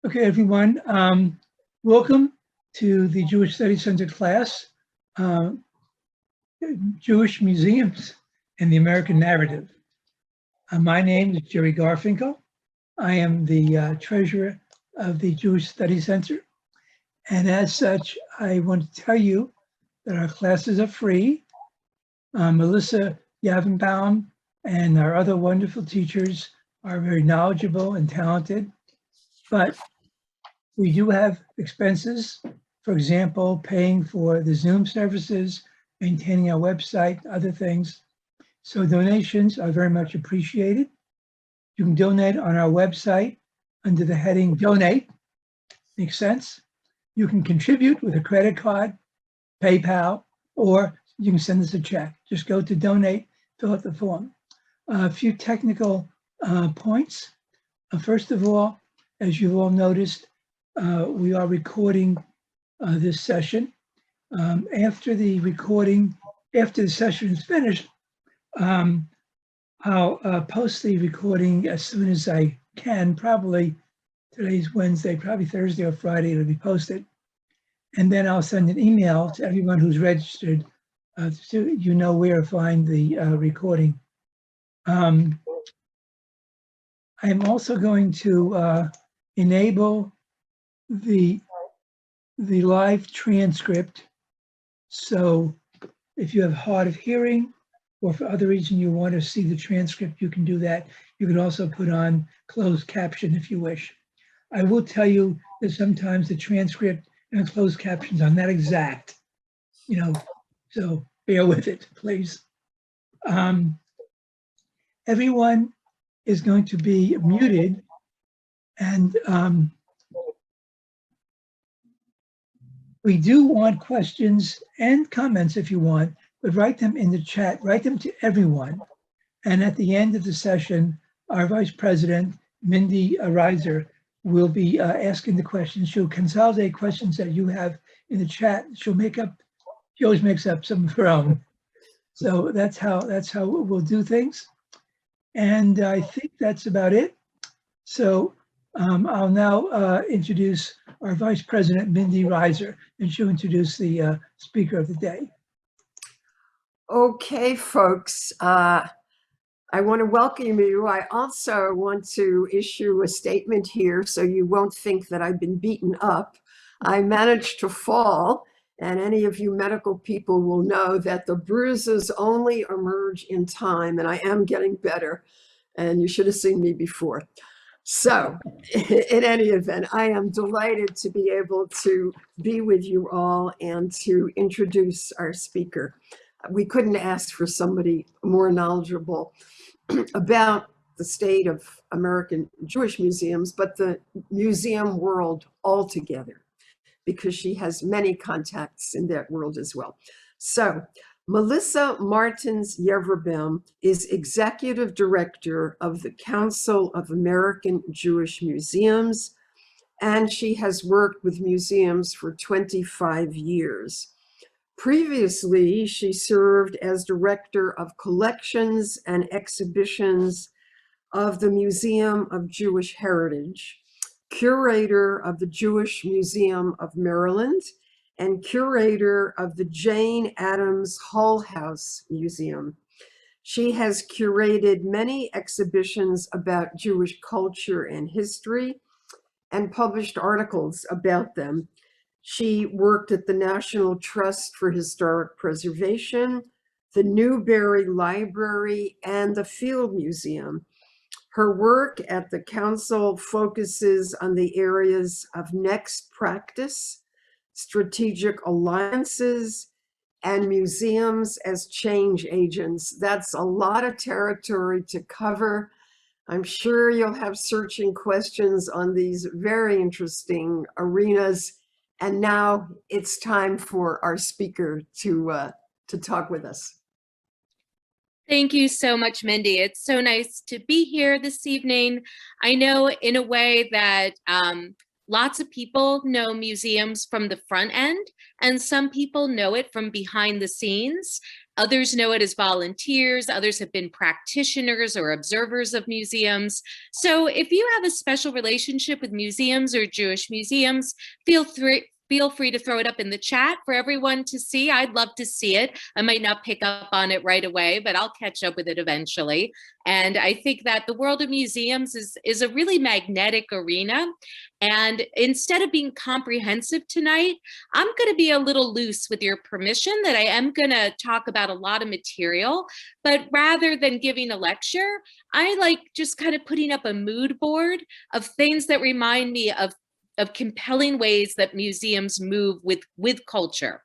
Okay, everyone. Welcome to the Jewish Studies Center class, Jewish Museums and the American Narrative. My name is Jerry Garfinkel. I am the treasurer of the Jewish Studies Center. And as such, I want to tell you that our classes are free. Martens Yaverbaum and our other wonderful teachers are very knowledgeable and talented, but we do have expenses, for example, paying for the Zoom services, maintaining our website, other things. So donations are very much appreciated. You can donate on our website under the heading Donate. Makes sense? You can contribute with a credit card, PayPal, or you can send us a check. Just go to Donate, fill out the form. A few technical points. First of all, as you've all noticed, we are recording this session. After the session is finished, I'll post the recording as soon as I can. Probably today's Wednesday, probably Thursday or Friday it'll be posted. And then I'll send an email to everyone who's registered so you know where to find the recording. I'm also going to enable the live transcript. So if you have hard of hearing or for other reason you want to see the transcript, you can do that. You can also put on closed caption if you wish. I will tell you that sometimes the transcript and closed captions are not exact, so bear with it, please. Everyone is going to be muted, and we do want questions and comments if you want, but write them in the chat, write them to everyone. And at the end of the session, our Vice President, Mindy Reiser, will be asking the questions. She'll consolidate questions that you have in the chat. She always makes up some of her own. So that's how we'll do things. And I think that's about it. So I'll now introduce our Vice President, Mindy Reiser, and she'll introduce the speaker of the day. Okay, folks, I want to welcome you. I also want to issue a statement here so you won't think that I've been beaten up. I managed to fall, and any of you medical people will know that the bruises only emerge in time, and I am getting better, and you should have seen me before. So in any event, I am delighted to be able to be with you all and to introduce our speaker. We couldn't ask for somebody more knowledgeable about the state of American Jewish museums, but the museum world altogether, because she has many contacts in that world as well. So Melissa Martens Yaverbaum is Executive Director of the Council of American Jewish Museums, and she has worked with museums for 25 years. Previously, she served as Director of Collections and Exhibitions of the Museum of Jewish Heritage, Curator of the Jewish Museum of Maryland, and Curator of the Jane Addams Hull House Museum. She has curated many exhibitions about Jewish culture and history and published articles about them. She worked at the National Trust for Historic Preservation, the Newberry Library, and the Field Museum. Her work at the council focuses on the areas of next practice, strategic alliances, and museums as change agents. That's a lot of territory to cover. I'm sure you'll have searching questions on these very interesting arenas. And now it's time for our speaker to talk with us. Thank you so much, Mindy. It's so nice to be here this evening. I know in a way that lots of people know museums from the front end, and some people know it from behind the scenes. Others know it as volunteers. Others have been practitioners or observers of museums. So if you have a special relationship with museums or Jewish museums, feel free to throw it up in the chat for everyone to see. I'd love to see it. I might not pick up on it right away, but I'll catch up with it eventually. And I think that the world of museums is a really magnetic arena. And instead of being comprehensive tonight, I'm going to be a little loose with your permission that I am going to talk about a lot of material. But rather than giving a lecture, I like just kind of putting up a mood board of things that remind me of compelling ways that museums move with culture.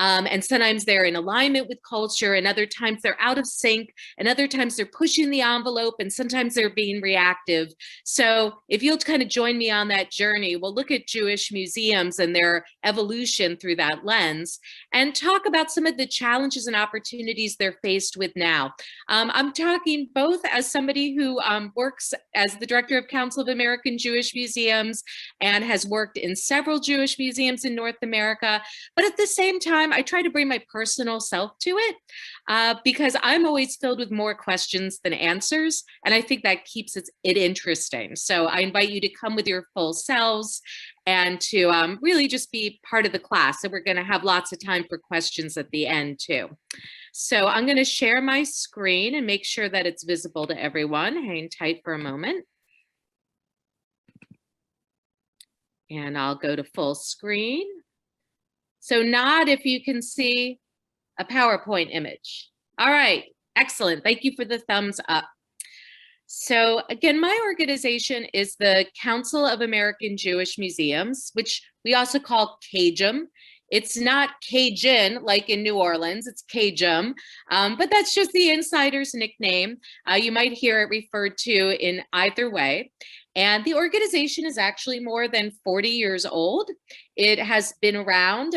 And sometimes they're in alignment with culture, and other times they're out of sync, and other times they're pushing the envelope, and sometimes they're being reactive. So if you'll kind of join me on that journey, we'll look at Jewish museums and their evolution through that lens, and talk about some of the challenges and opportunities they're faced with now. I'm talking both as somebody who works as the director of Council of American Jewish Museums and has worked in several Jewish museums in North America, but at the same time, I try to bring my personal self to it because I'm always filled with more questions than answers, and I think that keeps it interesting. So I invite you to come with your full selves and to really just be part of the class. And we're going to have lots of time for questions at the end too. So I'm going to share my screen and make sure that it's visible to everyone. Hang tight for a moment. And I'll go to full screen. So nod if you can see a PowerPoint image. All right, excellent. Thank you for the thumbs up. So again, my organization is the Council of American Jewish Museums, which we also call CAJM. It's not Cajun like in New Orleans, it's CAJM, but that's just the insider's nickname. You might hear it referred to in either way. And the organization is actually more than 40 years old. It has been around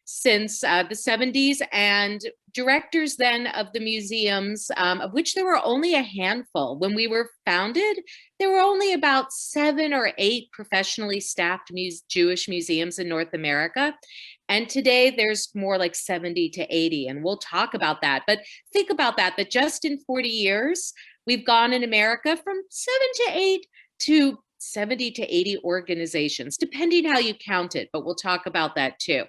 since the 70s, and directors then of the museums, of which there were only a handful. When we were founded, there were only about 7 or 8 professionally staffed Jewish museums in North America. And today there's more like 70 to 80, and we'll talk about that. But think about that just in 40 years, we've gone in America from 7 to 8 to 70 to 80 organizations, depending how you count it, but we'll talk about that too.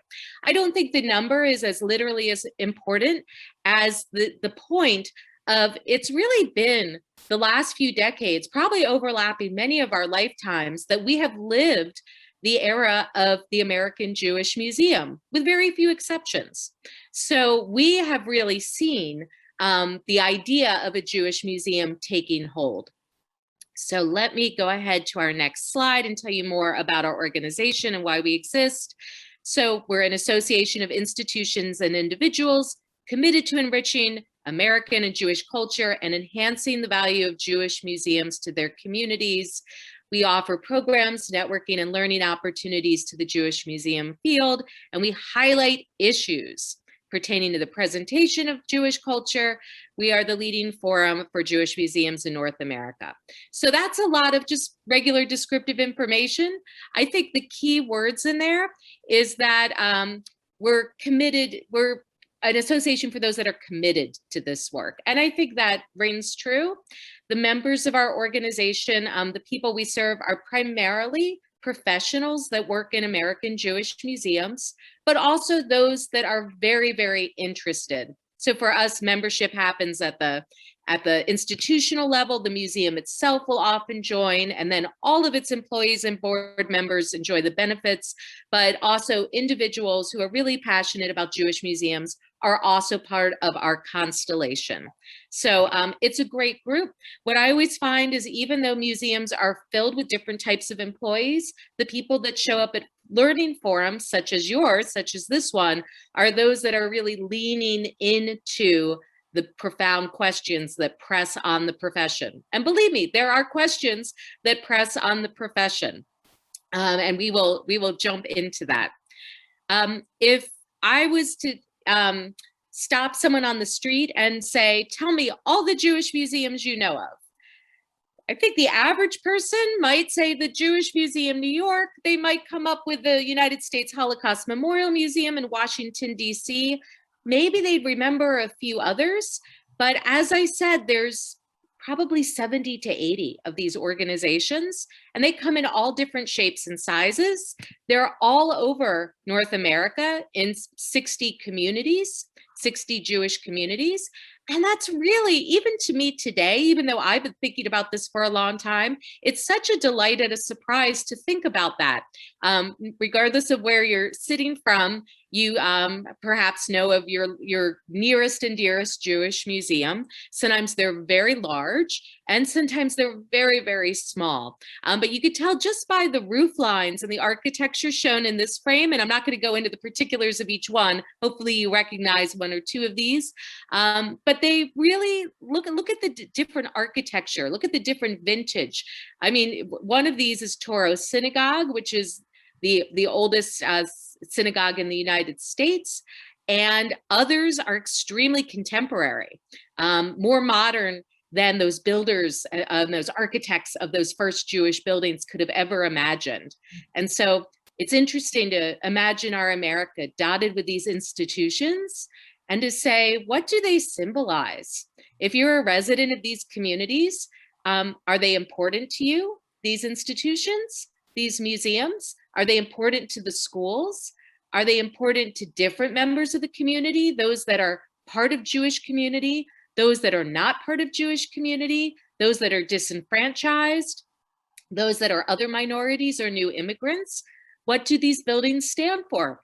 I don't think the number is as literally as important as the point of it's really been the last few decades, probably overlapping many of our lifetimes, that we have lived the era of the American Jewish Museum, with very few exceptions. So we have really seen the idea of a Jewish museum taking hold. So let me go ahead to our next slide and tell you more about our organization and why we exist. So we're an association of institutions and individuals committed to enriching American and Jewish culture and enhancing the value of Jewish museums to their communities. We offer programs, networking, and learning opportunities to the Jewish museum field, and we highlight issues pertaining to the presentation of Jewish culture. We are the leading forum for Jewish museums in North America. So that's a lot of just regular descriptive information. I think the key words in there is that we're committed, we're an association for those that are committed to this work. And I think that rings true. The members of our organization, the people we serve, are primarily professionals that work in American Jewish museums, but also those that are very, very interested. So for us, membership happens at the institutional level. The museum itself will often join, and then all of its employees and board members enjoy the benefits, but also individuals who are really passionate about Jewish museums are also part of our constellation. So it's a great group. What I always find is even though museums are filled with different types of employees, the people that show up at learning forums such as yours, such as this one, are those that are really leaning into the profound questions that press on the profession. And believe me, there are questions that press on the profession. And we will jump into that. If I was to stop someone on the street and say, tell me all the Jewish museums you know of, I think the average person might say the Jewish Museum, New York. They might come up with the United States Holocaust Memorial Museum in Washington, D.C. maybe they'd remember a few others. But as I said, there's probably 70 to 80 of these organizations, and they come in all different shapes and sizes. They're all over North America in 60 communities, 60 Jewish communities. And that's really, even to me today, even though I've been thinking about this for a long time, it's such a delight and a surprise to think about that. Regardless of where you're sitting from, you perhaps know of your nearest and dearest Jewish museum. Sometimes they're very large, and sometimes they're very, very small. But you could tell just by the roof lines and the architecture shown in this frame, and I'm not going to go into the particulars of each one. Hopefully you recognize one or two of these. But they really look at the different architecture, look at the different vintage. I mean, one of these is Toro Synagogue, which is the oldest synagogue in the United States, and others are extremely contemporary, more modern than those builders and those architects of those first Jewish buildings could have ever imagined. And so it's interesting to imagine our America dotted with these institutions and to say, what do they symbolize? If you're a resident of these communities, are they important to you, these institutions, these museums? Are they important to the schools? Are they important to different members of the community, those that are part of Jewish community, those that are not part of Jewish community, those that are disenfranchised, those that are other minorities or new immigrants? What do these buildings stand for?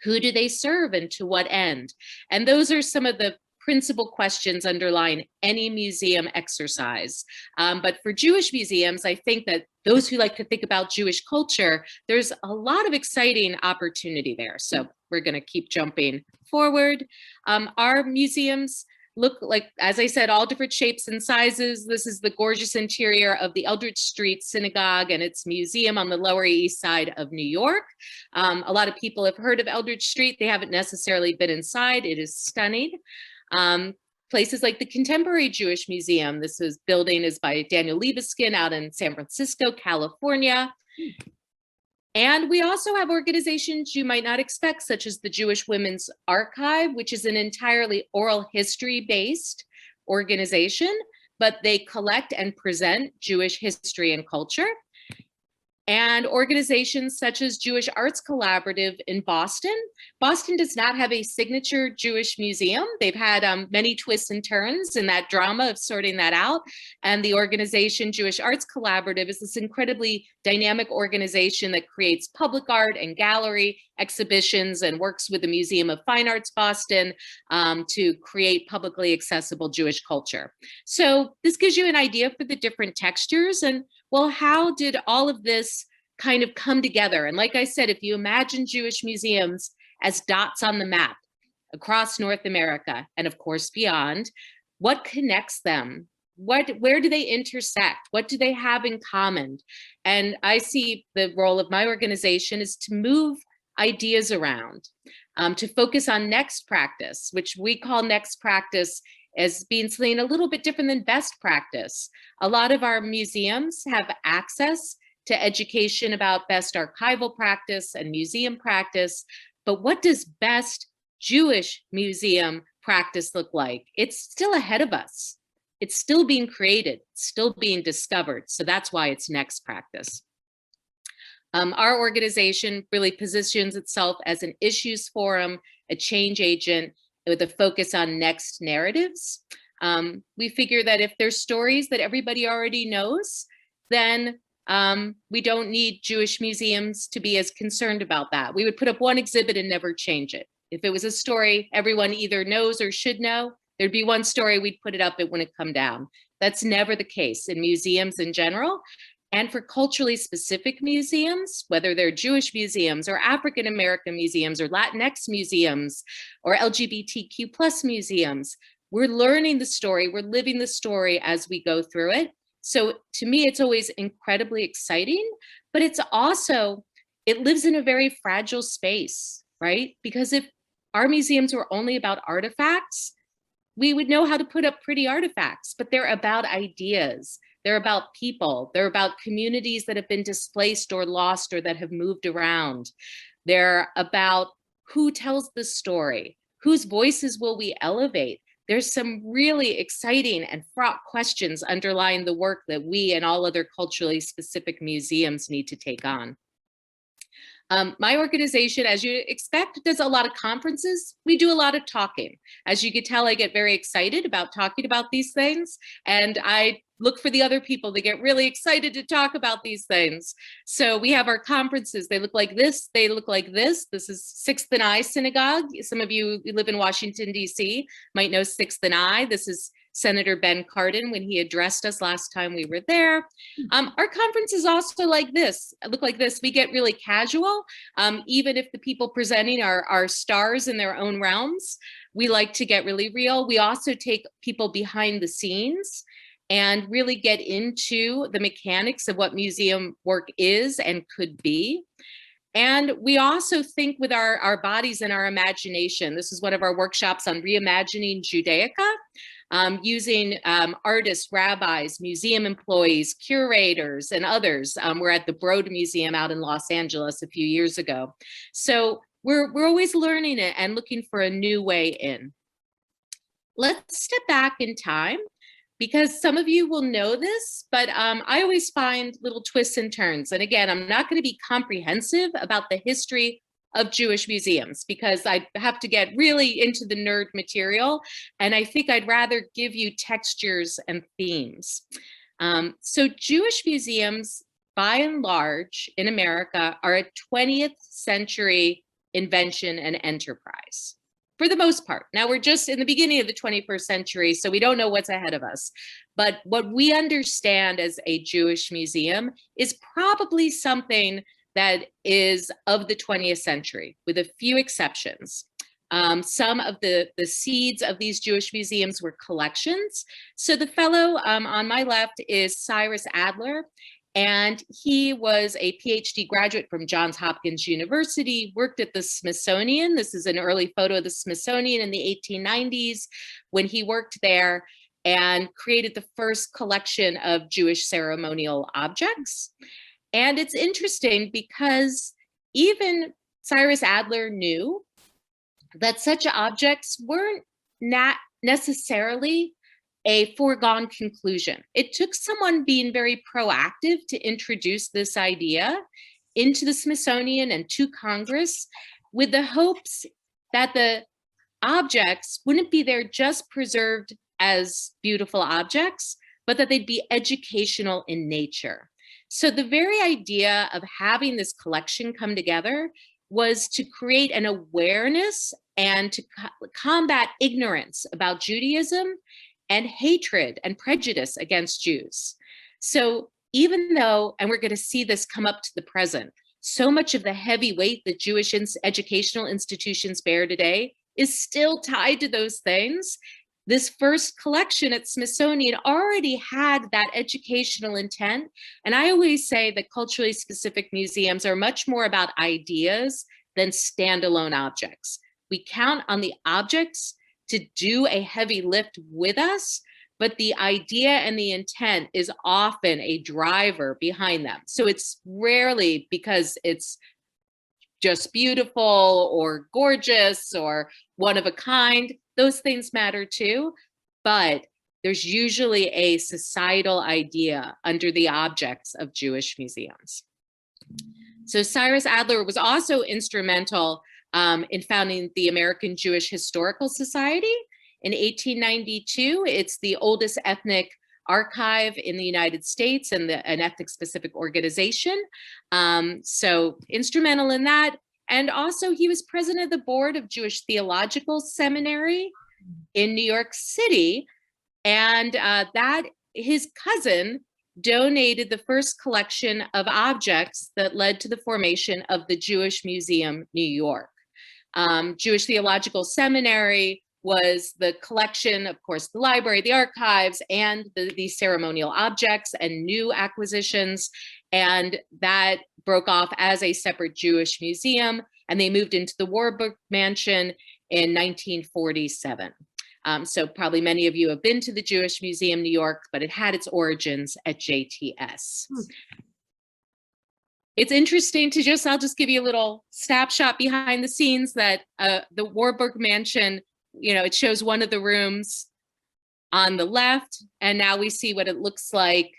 Who do they serve and to what end? And those are some of the principal questions underlying any museum exercise. But for Jewish museums, I think that those who like to think about Jewish culture, there's a lot of exciting opportunity there. So we're going to keep jumping forward. Our museums look like, as I said, all different shapes and sizes. This is the gorgeous interior of the Eldridge Street Synagogue and its museum on the Lower East Side of New York. A lot of people have heard of Eldridge Street. They haven't necessarily been inside. It is stunning. Places like the Contemporary Jewish Museum. This building is by Daniel Libeskind out in San Francisco, California. And we also have organizations you might not expect, such as the Jewish Women's Archive, which is an entirely oral history-based organization, but they collect and present Jewish history and culture. And organizations such as Jewish Arts Collaborative in Boston. Boston does not have a signature Jewish museum. They've had many twists and turns in that drama of sorting that out. And the organization Jewish Arts Collaborative is this incredibly dynamic organization that creates public art and gallery exhibitions and works with the Museum of Fine Arts Boston to create publicly accessible Jewish culture. So this gives you an idea for the different textures and, well, how did all of this kind of come together? And like I said, if you imagine Jewish museums as dots on the map across North America and of course beyond, what connects them? Where do they intersect? What do they have in common? And I see the role of my organization is to move ideas around, to focus on next practice, which we call next practice as being something a little bit different than best practice. A lot of our museums have access to education about best archival practice and museum practice, but what does best Jewish museum practice look like? It's still ahead of us. It's still being created, still being discovered. So that's why it's next practice. Our organization really positions itself as an issues forum, a change agent with a focus on next narratives. We figure that if there's stories that everybody already knows, then we don't need Jewish museums to be as concerned about that. We would put up one exhibit and never change it. If it was a story everyone either knows or should know, there'd be one story, we'd put it up, it wouldn't come down. That's never the case in museums in general. And for culturally specific museums, whether they're Jewish museums or African American museums or Latinx museums or LGBTQ+ museums, we're learning the story, we're living the story as we go through it. So to me, it's always incredibly exciting, but it's also, it lives in a very fragile space, right? Because if our museums were only about artifacts, we would know how to put up pretty artifacts, but they're about ideas. They're about people. They're about communities that have been displaced or lost or that have moved around. They're about who tells the story, Whose voices will we elevate? There's some really exciting and fraught questions underlying the work that we and all other culturally specific museums need to take on. My organization, as you expect, does a lot of conferences. We do a lot of talking. As you can tell, I get very excited about talking about these things, and I look for the other people to get really excited to talk about these things. So we have our conferences. They look like this. They look like this. This is Sixth and I Synagogue. Some of you who live in Washington, D.C. might know Sixth and I. This is Senator Ben Cardin when he addressed us last time we were there. Our conference is also like this, look like this. We get really casual, even if the people presenting are stars in their own realms. We like to get really real. We also take people behind the scenes and really get into the mechanics of what museum work is and could be. And we also think with our bodies and our imagination. This is one of our workshops on reimagining Judaica. Using artists, rabbis, museum employees, curators, and others. We're at the Broad Museum out in Los Angeles a few years ago. So we're always learning it and looking for a new way in. Let's step back in time, because some of you will know this, but I always find little twists and turns. And again, I'm not going to be comprehensive about the history of Jewish museums, because I have to get really into the nerd material. And I think I'd rather give you textures and themes. So Jewish museums, by and large, in America, are a 20th century invention and enterprise, for the most part. Now, we're just in the beginning of the 21st century, so we don't know what's ahead of us. But what we understand as a Jewish museum is probably something that is of the 20th century, with a few exceptions. Some of the seeds of these Jewish museums were collections. So the fellow on my left is Cyrus Adler, and he was a PhD graduate from Johns Hopkins University, worked at the Smithsonian. This is an early photo of the Smithsonian in the 1890s when he worked there and created the first collection of Jewish ceremonial objects. And it's interesting because even Cyrus Adler knew that such objects weren't not necessarily a foregone conclusion. It took someone being very proactive to introduce this idea into the Smithsonian and to Congress, with the hopes that the objects wouldn't be there just preserved as beautiful objects, but that they'd be educational in nature. So the very idea of having this collection come together was to create an awareness and to combat ignorance about Judaism and hatred and prejudice against Jews. So even though, and we're going to see this come up to the present, so much of the heavy weight that Jewish educational institutions bear today is still tied to those things, this first collection at Smithsonian already had that educational intent. And I always say that culturally specific museums are much more about ideas than standalone objects. We count on the objects to do a heavy lift with us, but the idea and the intent is often a driver behind them. So it's rarely because it's just beautiful or gorgeous or one of a kind. Those things matter too, but there's usually a societal idea under the objects of Jewish museums. So Cyrus Adler was also instrumental in founding the American Jewish Historical Society in 1892. It's the oldest ethnic archive in the United States and an ethnic-specific organization. So instrumental in that. And also he was president of the board of Jewish Theological Seminary in New York City. And that his cousin donated the first collection of objects that led to the formation of the Jewish Museum, New York. Jewish Theological Seminary was the collection, of course, the library, the archives, and the ceremonial objects and new acquisitions. And that broke off as a separate Jewish museum, and they moved into the Warburg Mansion in 1947. So probably many of you have been to the Jewish Museum, New York, but it had its origins at JTS. It's interesting to I'll just give you a little snapshot behind the scenes that the Warburg Mansion, it shows one of the rooms on the left, and now we see what it looks like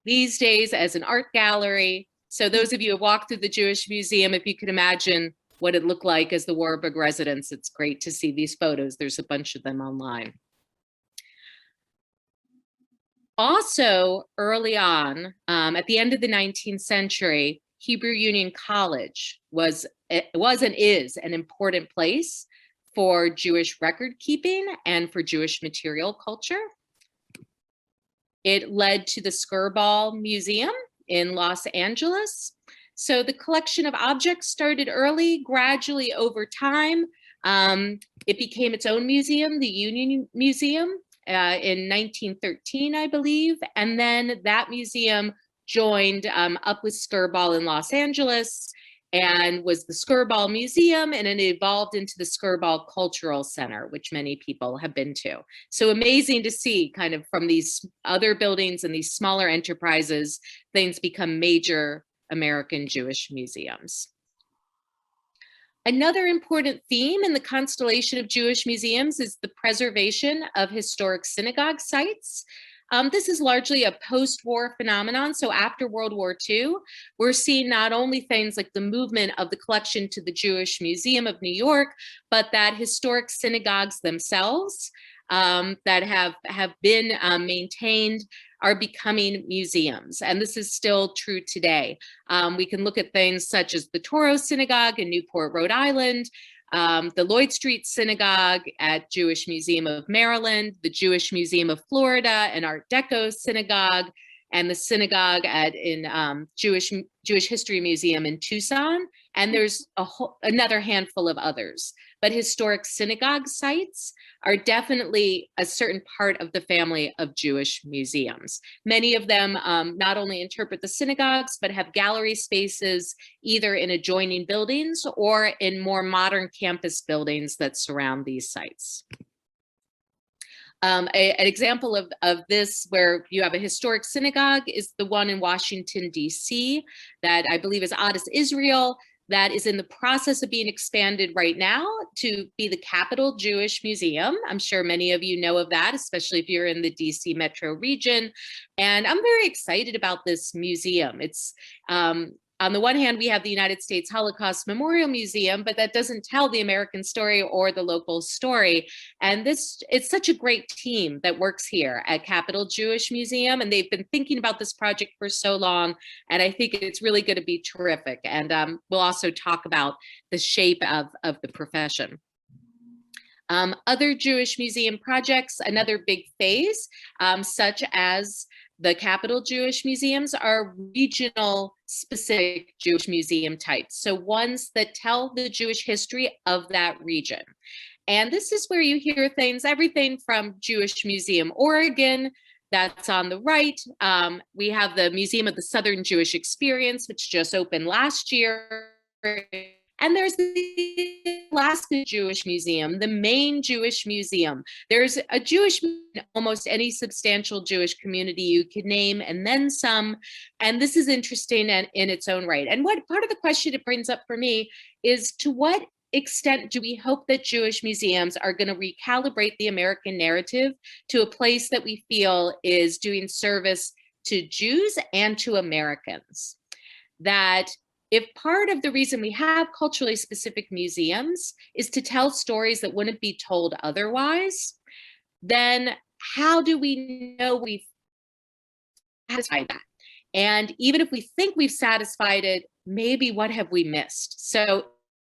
these days as an art gallery. So those of you who walked through the Jewish Museum, if you could imagine what it looked like as the Warburg residence, it's great to see these photos. There's a bunch of them online. Also, early on, at the end of the 19th century, Hebrew Union College was and is an important place for Jewish record keeping and for Jewish material culture. It led to the Skirball Museum in Los Angeles. So the collection of objects started early, gradually over time. It became its own museum, the Union Museum, in 1913, I believe. And then that museum joined up with Skirball in Los Angeles and was the Skirball Museum, and it evolved into the Skirball Cultural Center, which many people have been to. So amazing to see kind of from these other buildings and these smaller enterprises, things become major American Jewish museums. Another important theme in the constellation of Jewish museums is the preservation of historic synagogue sites. This is largely a post-war phenomenon. So after World War II, we're seeing not only things like the movement of the collection to the Jewish Museum of New York, but that historic synagogues themselves that have been maintained are becoming museums. And this is still true today. We can look at things such as the Toro Synagogue in Newport, Rhode Island, the Lloyd Street Synagogue at Jewish Museum of Maryland, the Jewish Museum of Florida, an Art Deco synagogue, and the synagogue in Jewish History Museum in Tucson. And there's another handful of others. But historic synagogue sites are definitely a certain part of the family of Jewish museums. Many of them not only interpret the synagogues, but have gallery spaces either in adjoining buildings or in more modern campus buildings that surround these sites. An example of this where you have a historic synagogue is the one in Washington, D.C. that I believe is Adas Israel, that is in the process of being expanded right now to be the Capital Jewish Museum. I'm sure many of you know of that, especially if you're in the DC metro region. And I'm very excited about this museum. It's on the one hand, we have the United States Holocaust Memorial Museum, but that doesn't tell the American story or the local story. And it's such a great team that works here at Capital Jewish Museum. And they've been thinking about this project for so long. And I think it's really going to be terrific. And we'll also talk about the shape of the profession. Other Jewish museum projects, another big phase, such as the Capital Jewish Museums, are regional specific Jewish museum types. So ones that tell the Jewish history of that region. And this is where you hear things, everything from Jewish Museum Oregon, that's on the right. We have the Museum of the Southern Jewish Experience, which just opened last year. And there's the Alaska Jewish Museum, the Maine Jewish Museum. There's a Jewish, almost any substantial Jewish community you could name, and then some. And this is interesting in its own right. And what part of the question it brings up for me is, to what extent do we hope that Jewish museums are going to recalibrate the American narrative to a place that we feel is doing service to Jews and to Americans? That if part of the reason we have culturally specific museums is to tell stories that wouldn't be told otherwise, then how do we know we've satisfied that? And even if we think we've satisfied it, maybe what have we missed? So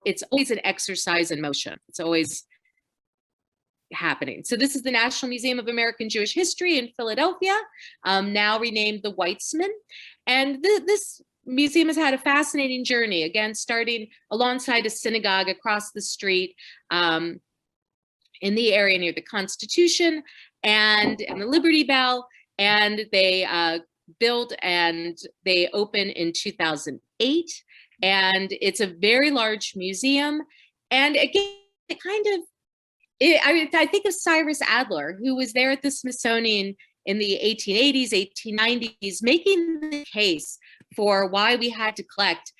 it's always an exercise in motion. It's always happening. So this is the National Museum of American Jewish History in Philadelphia, now renamed the Weitzman. And this museum has had a fascinating journey, again, starting alongside a synagogue across the street in the area near the Constitution and the Liberty Bell. And they built and they opened in 2008. And it's a very large museum. And again, it kind of, I think of Cyrus Adler, who was there at the Smithsonian in the 1880s, 1890s, making the case for why we had to collect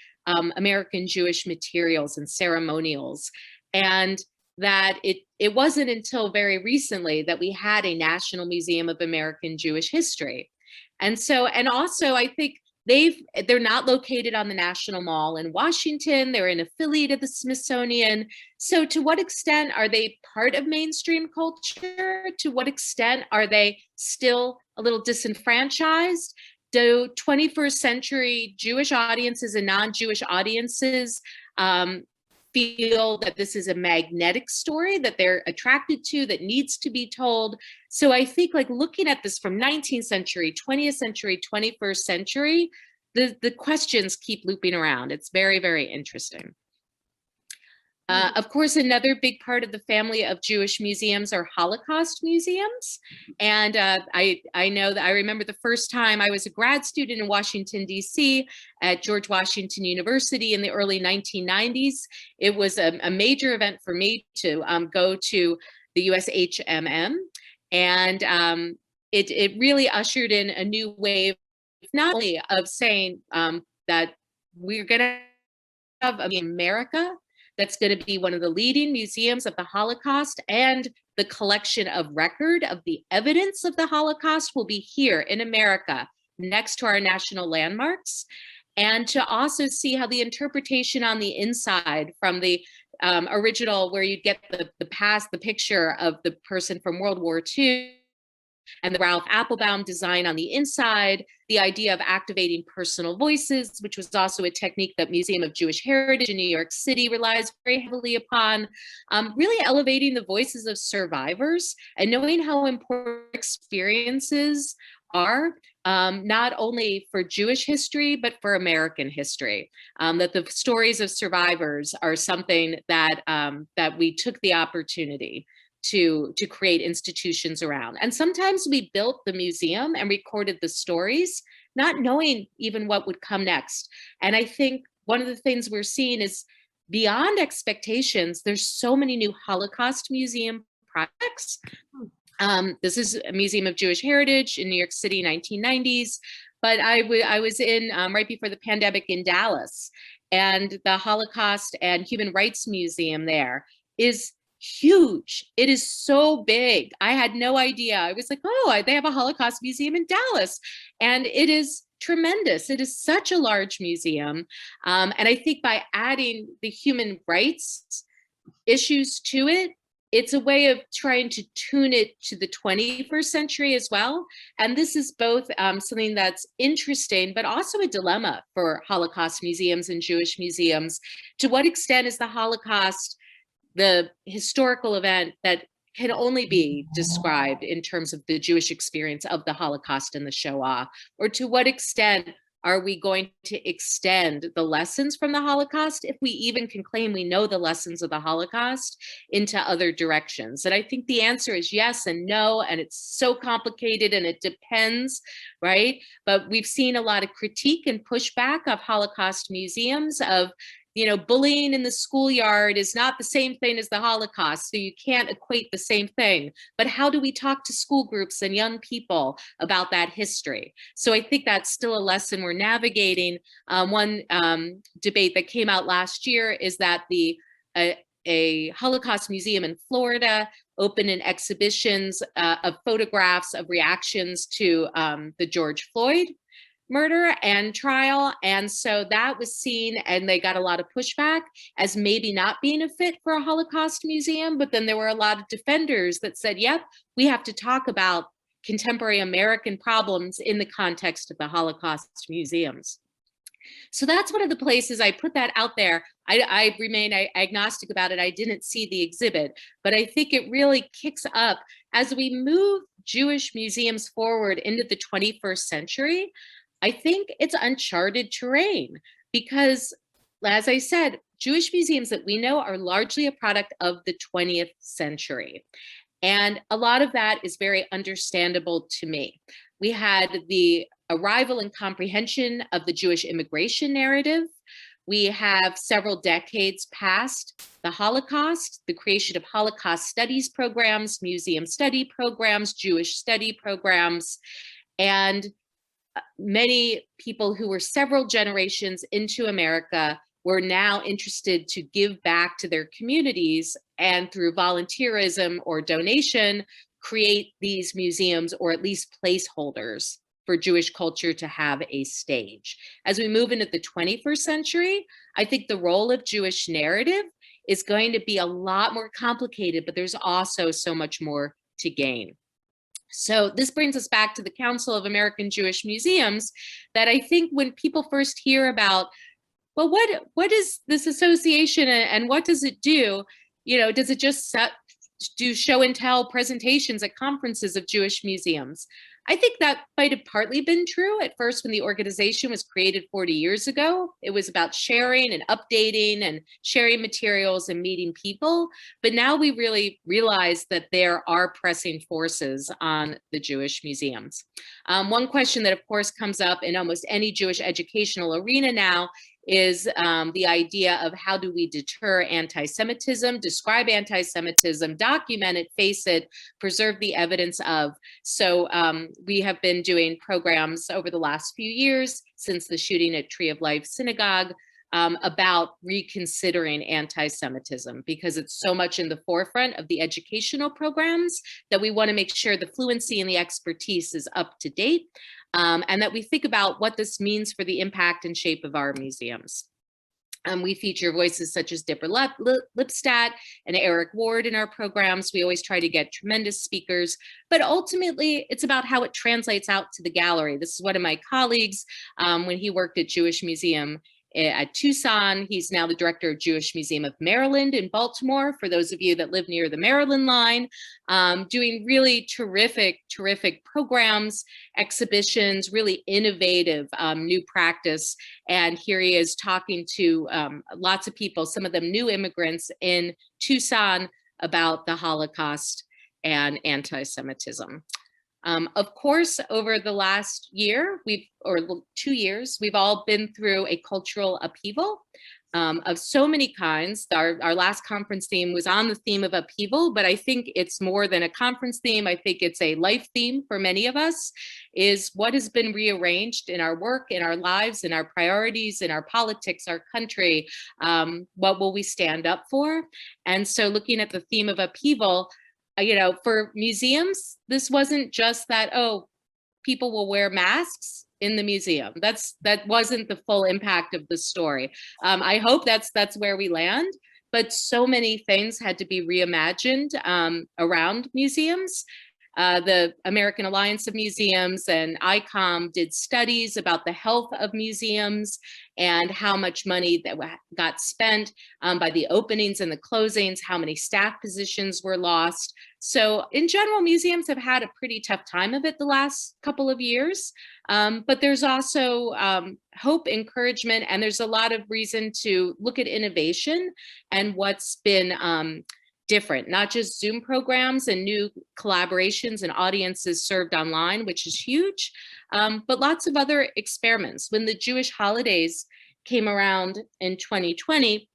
American Jewish materials and ceremonials. And that it wasn't until very recently that we had a National Museum of American Jewish History. And so, and also I think they're not located on the National Mall in Washington. They're an affiliate of the Smithsonian. So to what extent are they part of mainstream culture? To what extent are they still a little disenfranchised? Do 21st century Jewish audiences and non-Jewish audiences feel that this is a magnetic story that they're attracted to, that needs to be told? So I think, like, looking at this from 19th century, 20th century, 21st century, the questions keep looping around. It's very, very interesting. Of course, another big part of the family of Jewish museums are Holocaust museums. And I know that I remember the first time I was a grad student in Washington, D.C. at George Washington University in the early 1990s. It was a major event for me to go to the USHMM. And it really ushered in a new wave, not only of saying that we're going to have America that's going to be one of the leading museums of the Holocaust, and the collection of record of the evidence of the Holocaust will be here in America next to our national landmarks. And to also see how the interpretation on the inside from the original, where you'd get the picture of the person from World War II, and the Ralph Applebaum design on the inside, the idea of activating personal voices, which was also a technique that Museum of Jewish Heritage in New York City relies very heavily upon, really elevating the voices of survivors and knowing how important experiences are, not only for Jewish history, but for American history. That the stories of survivors are something that, that we took the opportunity to create institutions around. And sometimes we built the museum and recorded the stories, not knowing even what would come next. And I think one of the things we're seeing is, beyond expectations, there's so many new Holocaust Museum projects. This is a Museum of Jewish Heritage in New York City, 1990s. But I was in right before the pandemic in Dallas, and the Holocaust and Human Rights Museum there is huge. It is so big. I had no idea. I was like, oh, they have a Holocaust museum in Dallas. And it is tremendous. It is such a large museum. And I think by adding the human rights issues to it, it's a way of trying to tune it to the 21st century as well. And this is both something that's interesting, but also a dilemma for Holocaust museums and Jewish museums. To what extent is the Holocaust the historical event that can only be described in terms of the Jewish experience of the Holocaust and the Shoah? Or to what extent are we going to extend the lessons from the Holocaust, if we even can claim we know the lessons of the Holocaust, into other directions? And I think the answer is yes and no, and it's so complicated and it depends, right? But we've seen a lot of critique and pushback of Holocaust museums of, you know, bullying in the schoolyard is not the same thing as the Holocaust, so you can't equate the same thing. But how do we talk to school groups and young people about that history? So I think that's still a lesson we're navigating. One debate that came out last year is that a Holocaust museum in Florida opened an exhibitions of photographs of reactions to the George Floyd murder and trial. And so that was seen, and they got a lot of pushback as maybe not being a fit for a Holocaust museum. But then there were a lot of defenders that said, yep, we have to talk about contemporary American problems in the context of the Holocaust museums. So that's one of the places I put that out there. I remain agnostic about it. I didn't see the exhibit, but I think it really kicks up as we move Jewish museums forward into the 21st century. I think it's uncharted terrain because, as I said, Jewish museums that we know are largely a product of the 20th century. And a lot of that is very understandable to me. We had the arrival and comprehension of the Jewish immigration narrative. We have several decades past the Holocaust, the creation of Holocaust studies programs, museum study programs, Jewish study programs. And many people who were several generations into America were now interested to give back to their communities, and through volunteerism or donation, create these museums, or at least placeholders for Jewish culture to have a stage. As we move into the 21st century, I think the role of Jewish narrative is going to be a lot more complicated, but there's also so much more to gain. So this brings us back to the Council of American Jewish Museums, that I think when people first hear about, well, what is this association and what does it do? You know, does it just do show and tell presentations at conferences of Jewish museums? I think that might have partly been true at first when the organization was created 40 years ago. It was about sharing and updating and sharing materials and meeting people. But now we really realize that there are pressing forces on the Jewish museums. One question that, of course, comes up in almost any Jewish educational arena now is the idea of how do we deter anti-Semitism, describe anti-Semitism, document it, face it, preserve the evidence of. So we have been doing programs over the last few years since the shooting at Tree of Life Synagogue about reconsidering anti-Semitism, because it's so much in the forefront of the educational programs that we want to make sure the fluency and the expertise is up to date. And that we think about what this means for the impact and shape of our museums. We feature voices such as Dipper Lipstadt and Eric Ward in our programs. We always try to get tremendous speakers, but ultimately it's about how it translates out to the gallery. This is one of my colleagues when he worked at Jewish Museum at Tucson. He's now the director of Jewish Museum of Maryland in Baltimore, for those of you that live near the Maryland line, doing really terrific programs, exhibitions, really innovative new practice. And here he is talking to lots of people, some of them new immigrants in Tucson, about the Holocaust and anti-Semitism. Of course, over the last year, 2 years, we've all been through a cultural upheaval of so many kinds. Our last conference theme was on the theme of upheaval, but I think it's more than a conference theme. I think it's a life theme for many of us, is what has been rearranged in our work, in our lives, in our priorities, in our politics, our country. What will we stand up for? And so looking at the theme of upheaval, you know, for museums, this wasn't just that, oh, people will wear masks in the museum. That wasn't the full impact of the story. I hope that's where we land, but so many things had to be reimagined around museums. The American Alliance of Museums and ICOM did studies about the health of museums and how much money that got spent by the openings and the closings, how many staff positions were lost. So in general, museums have had a pretty tough time of it the last couple of years, but there's also hope, encouragement, and there's a lot of reason to look at innovation and what's been different, not just Zoom programs and new collaborations and audiences served online, which is huge, but lots of other experiments. When the Jewish holidays came around in 2020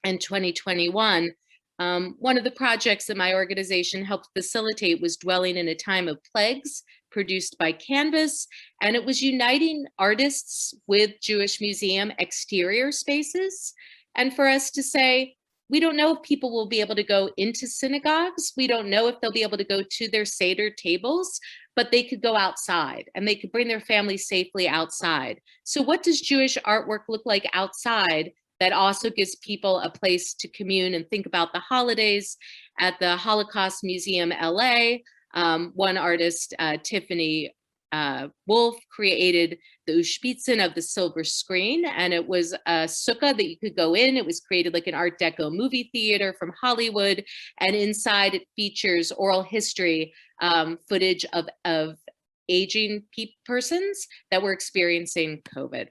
and 2021, one of the projects that my organization helped facilitate was Dwelling in a Time of Plagues, produced by Canvas, and it was uniting artists with Jewish museum exterior spaces. And for us to say, we don't know if people will be able to go into synagogues. We don't know if they'll be able to go to their Seder tables, but they could go outside and they could bring their families safely outside. So what does Jewish artwork look like outside that also gives people a place to commune and think about the holidays? At the Holocaust Museum, LA, one artist, Tiffany Wolf, created the Ushpitzen of the silver screen, and it was a sukkah that you could go in. It was created like an Art Deco movie theater from Hollywood, and inside it features oral history footage of aging persons that were experiencing COVID.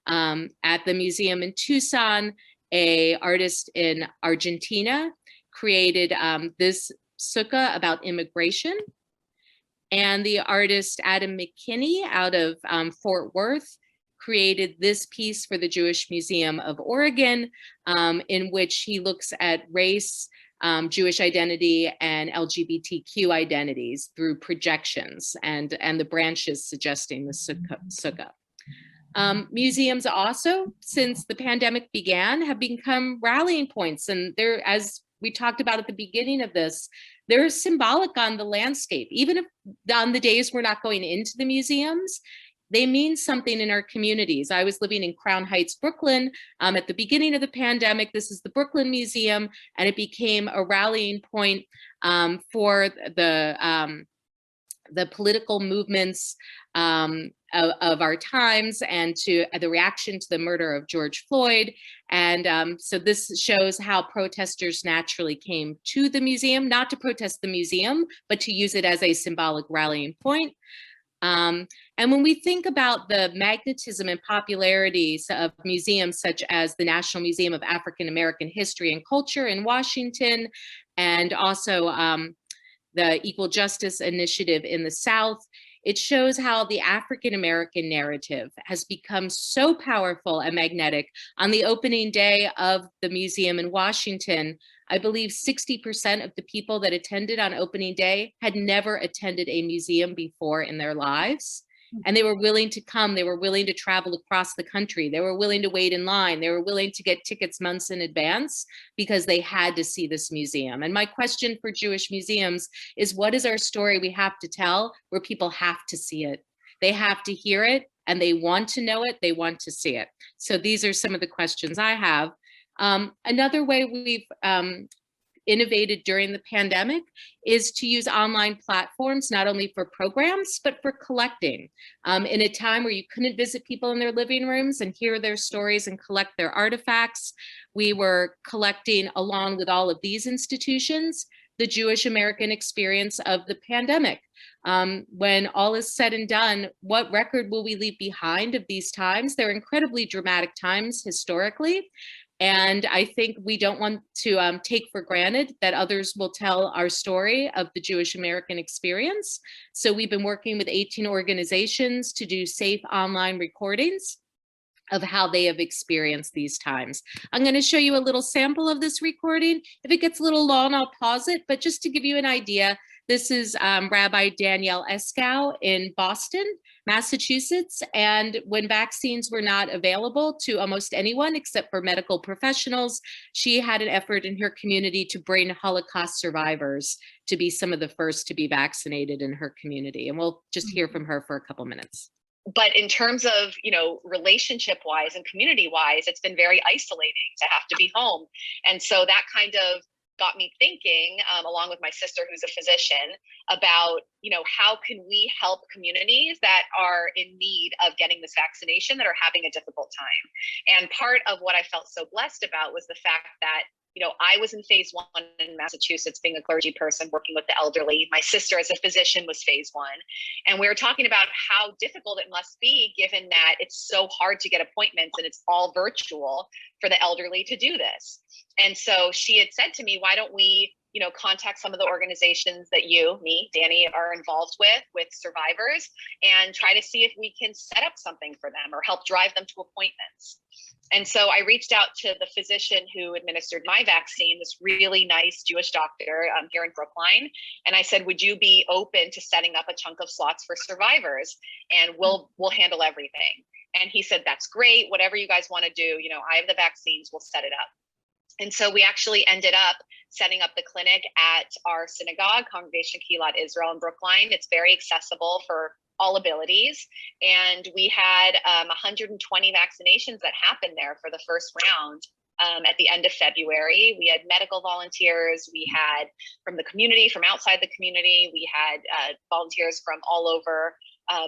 At the museum in Tucson, an artist in Argentina created this sukkah about immigration. And the artist Adam McKinney out of Fort Worth created this piece for the Jewish Museum of Oregon, in which he looks at race Jewish identity and LGBTQ identities through projections and the branches suggesting the sukkah. Museums also, since the pandemic began, have become rallying points. And they're, as we talked about at the beginning of this, they're symbolic on the landscape. Even if on the days we're not going into the museums, they mean something in our communities. I was living in Crown Heights, Brooklyn at the beginning of the pandemic. This is the Brooklyn Museum, and it became a rallying point for the political movements of our times and to the reaction to the murder of George Floyd. And so this shows how protesters naturally came to the museum, not to protest the museum, but to use it as a symbolic rallying point. And when we think about the magnetism and popularities of museums such as the National Museum of African American History and Culture in Washington, and also the Equal Justice Initiative in the South, it shows how the African American narrative has become so powerful and magnetic. On the opening day of the museum in Washington, I believe 60% of the people that attended on opening day had never attended a museum before in their lives. And they were willing to come. They were willing to travel across the country. They were willing to wait in line. They were willing to get tickets months in advance because they had to see this museum. And my question for Jewish museums is, what is our story we have to tell where people have to see it? They have to hear it, and they want to know it. They want to see it. So these are some of the questions I have. Another way we've innovated during the pandemic is to use online platforms, not only for programs, but for collecting. In a time where you couldn't visit people in their living rooms and hear their stories and collect their artifacts, we were collecting, along with all of these institutions, the Jewish American experience of the pandemic. When all is said and done, what record will we leave behind of these times? They're incredibly dramatic times historically. And I think we don't want to take for granted that others will tell our story of the Jewish American experience. So we've been working with 18 organizations to do safe online recordings of how they have experienced these times. I'm going to show you a little sample of this recording. If it gets a little long, I'll pause it, but just to give you an idea, this is Rabbi Danielle Eskow in Boston, Massachusetts. And when vaccines were not available to almost anyone except for medical professionals, she had an effort in her community to bring Holocaust survivors to be some of the first to be vaccinated in her community. And we'll just hear from her for a couple minutes. But in terms of, relationship wise and community wise, it's been very isolating to have to be home. And so that kind of got me thinking, along with my sister, who's a physician, about, how can we help communities that are in need of getting this vaccination that are having a difficult time. And part of what I felt so blessed about was the fact that I was in phase 1 in Massachusetts, being a clergy person working with the elderly. My sister as a physician was phase 1. And we were talking about how difficult it must be, given that it's so hard to get appointments and it's all virtual for the elderly to do this. And so she had said to me, why don't we, contact some of the organizations that me, Danny, are involved with survivors, and try to see if we can set up something for them or help drive them to appointments. And so I reached out to the physician who administered my vaccine, this really nice Jewish doctor here in Brookline. And I said, would you be open to setting up a chunk of slots for survivors? And we'll handle everything. And he said, that's great. Whatever you guys want to do, I have the vaccines, we'll set it up. And so we actually ended up setting up the clinic at our synagogue, Congregation Kehilat Israel in Brookline. It's very accessible for all abilities. And we had 120 vaccinations that happened there for the first round at the end of February. We had medical volunteers, we had from the community, from outside the community, we had volunteers from all over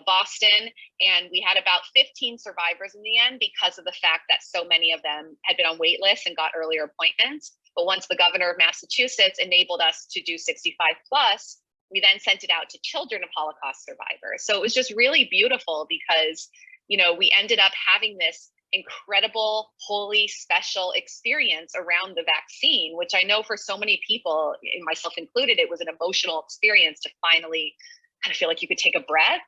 Boston, and we had about 15 survivors in the end because of the fact that so many of them had been on wait lists and got earlier appointments. But once the governor of Massachusetts enabled us to do 65 plus, we then sent it out to children of Holocaust survivors. So it was just really beautiful because, we ended up having this incredible, holy, special experience around the vaccine, which I know for so many people, myself included, it was an emotional experience to finally kind of feel like you could take a breath.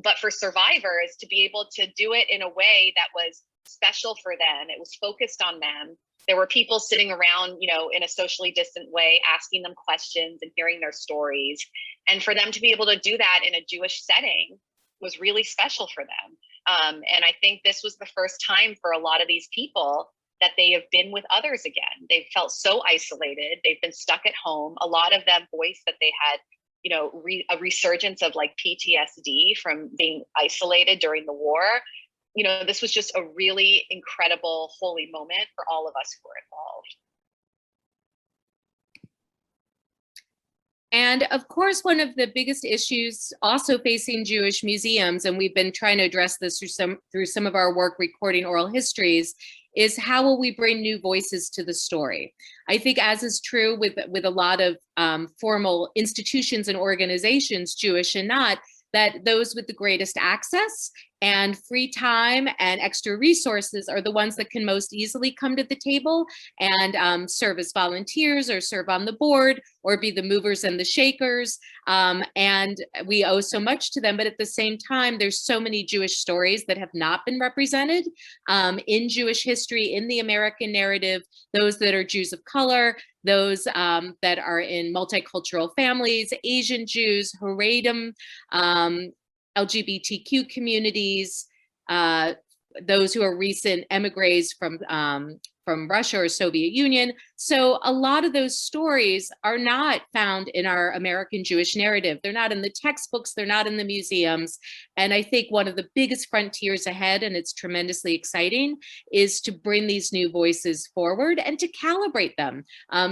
But for survivors to be able to do it in a way that was special for them, it was focused on them, There were people sitting around, in a socially distant way, asking them questions and hearing their stories. And for them to be able to do that in a Jewish setting was really special for them. And I think this was the first time for a lot of these people that they have been with others again. They've felt so isolated. They've been stuck at home. A lot of them voiced that they had, a resurgence of like PTSD from being isolated during the war. This was just a really incredible, holy moment for all of us who were involved. And of course, one of the biggest issues also facing Jewish museums, and we've been trying to address this through some of our work recording oral histories, is how will we bring new voices to the story? I think, as is true with a lot of formal institutions and organizations, Jewish and not, that those with the greatest access and free time and extra resources are the ones that can most easily come to the table and serve as volunteers or serve on the board or be the movers and the shakers. And we owe so much to them, but at the same time, there's so many Jewish stories that have not been represented in Jewish history, in the American narrative, those that are Jews of color, those that are in multicultural families, Asian Jews, Haredim, LGBTQ communities, those who are recent emigres from Russia or Soviet Union. So a lot of those stories are not found in our American Jewish narrative. They're not in the textbooks, they're not in the museums. And I think one of the biggest frontiers ahead, and it's tremendously exciting, is to bring these new voices forward and to calibrate them,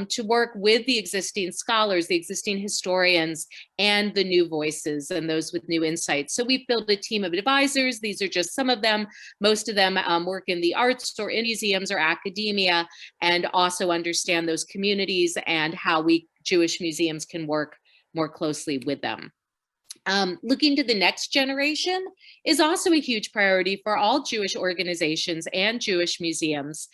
to work with the existing scholars, the existing historians, and the new voices and those with new insights. So we've built a team of advisors. These are just some of them. Most of them work in the arts or in museums or academia, and also understand those communities and how we Jewish museums can work more closely with them. Looking to the next generation is also a huge priority for all Jewish organizations and Jewish museums.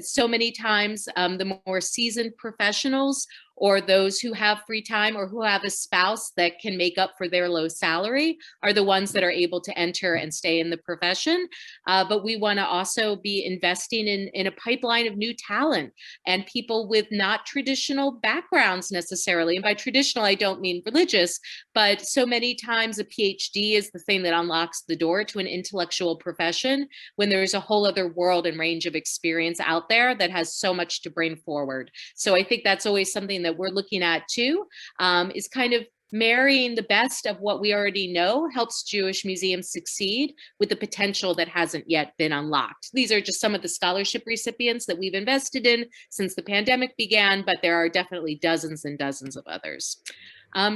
So many times, the more seasoned professionals or those who have free time or who have a spouse that can make up for their low salary are the ones that are able to enter and stay in the profession. But we want to also be investing in a pipeline of new talent and people with not traditional backgrounds necessarily. And by traditional, I don't mean religious, but so many times a PhD is the thing that unlocks the door to an intellectual profession when there's a whole other world and range of experience out there that has so much to bring forward. So I think that's always something that we're looking at too, is kind of marrying the best of what we already know helps Jewish museums succeed with the potential that hasn't yet been unlocked. These are just some of the scholarship recipients that we've invested in since the pandemic began, but there are definitely dozens and dozens of others.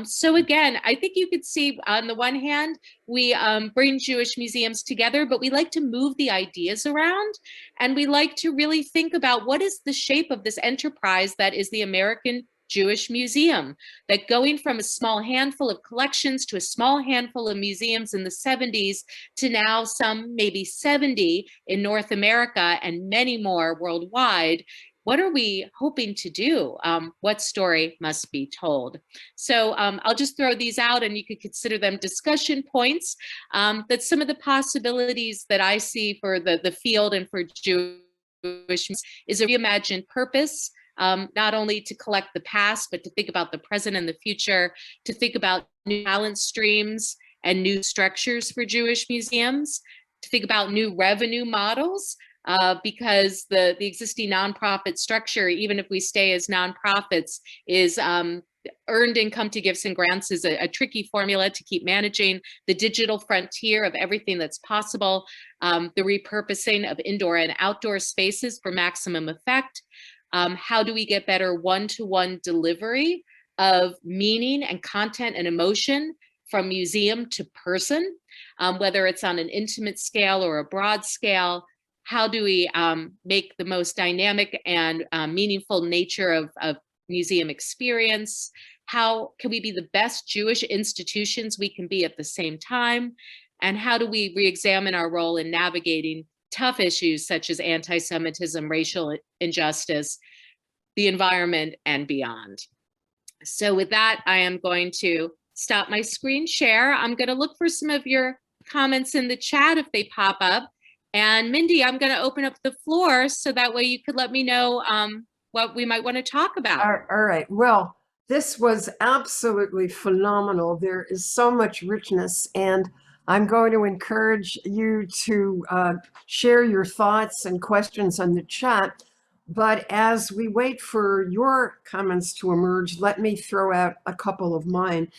So again, I think you could see on the one hand, we bring Jewish museums together, but we like to move the ideas around, and we like to really think about what is the shape of this enterprise that is the American Jewish Museum, that going from a small handful of collections to a small handful of museums in the 70s to now some maybe 70 in North America and many more worldwide. What are we hoping to do? What story must be told? So I'll just throw these out and you could consider them discussion points. That some of the possibilities that I see for the field and for Jewish is a reimagined purpose, not only to collect the past, but to think about the present and the future, to think about new talent streams and new structures for Jewish museums, to think about new revenue models. Because the existing nonprofit structure, even if we stay as nonprofits, is earned income to gifts and grants is a tricky formula to keep managing the digital frontier of everything that's possible, the repurposing of indoor and outdoor spaces for maximum effect. How do we get better one-to-one delivery of meaning and content and emotion from museum to person, whether it's on an intimate scale or a broad scale? How do we make the most dynamic and meaningful nature of museum experience? How can we be the best Jewish institutions we can be at the same time? And how do we re-examine our role in navigating tough issues such as anti-Semitism, racial injustice, the environment, and beyond? So with that, I am going to stop my screen share. I'm going to look for some of your comments in the chat if they pop up. And Mindy, I'm going to open up the floor so that way you could let me know what we might want to talk about. All right. Well, this was absolutely phenomenal. There is so much richness, and I'm going to encourage you to share your thoughts and questions on the chat. But as we wait for your comments to emerge, let me throw out a couple of mine.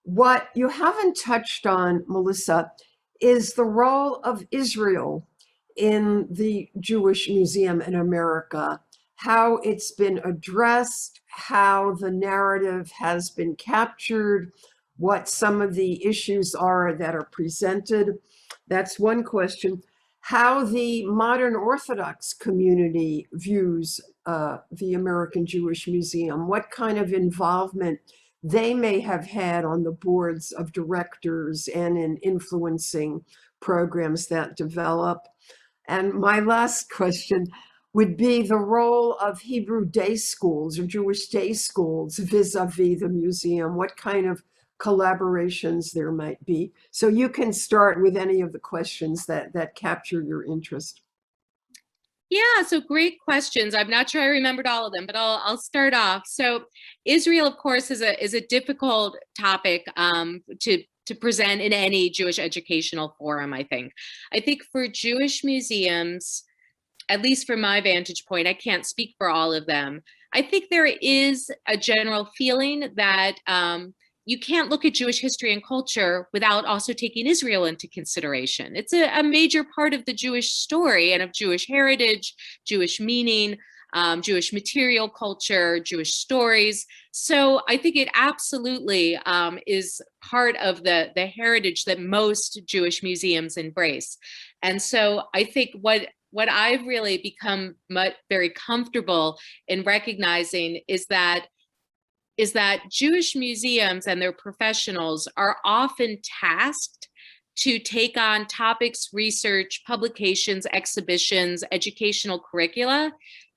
What you haven't touched on, Melissa, is the role of Israel in the Jewish Museum in America, how it's been addressed, how the narrative has been captured, what some of the issues are that are presented. That's one question. How the modern Orthodox community views the American Jewish Museum, what kind of involvement they may have had on the boards of directors and in influencing programs that develop. And my last question would be the role of Hebrew day schools or Jewish day schools vis-a-vis the museum, what kind of collaborations there might be. So you can start with any of the questions that capture your interest. Yeah, so great questions. I'm not sure I remembered all of them, but I'll start off. So Israel, of course, is a difficult topic to present in any Jewish educational forum, I think. I think for Jewish museums, at least from my vantage point, I can't speak for all of them. I think there is a general feeling that you can't look at Jewish history and culture without also taking Israel into consideration. It's a major part of the Jewish story and of Jewish heritage, Jewish meaning, Jewish material culture, Jewish stories. So I think it absolutely is part of the heritage that most Jewish museums embrace. And so I think what I've really become very comfortable in recognizing is that Jewish museums and their professionals are often tasked to take on topics, research, publications, exhibitions, educational curricula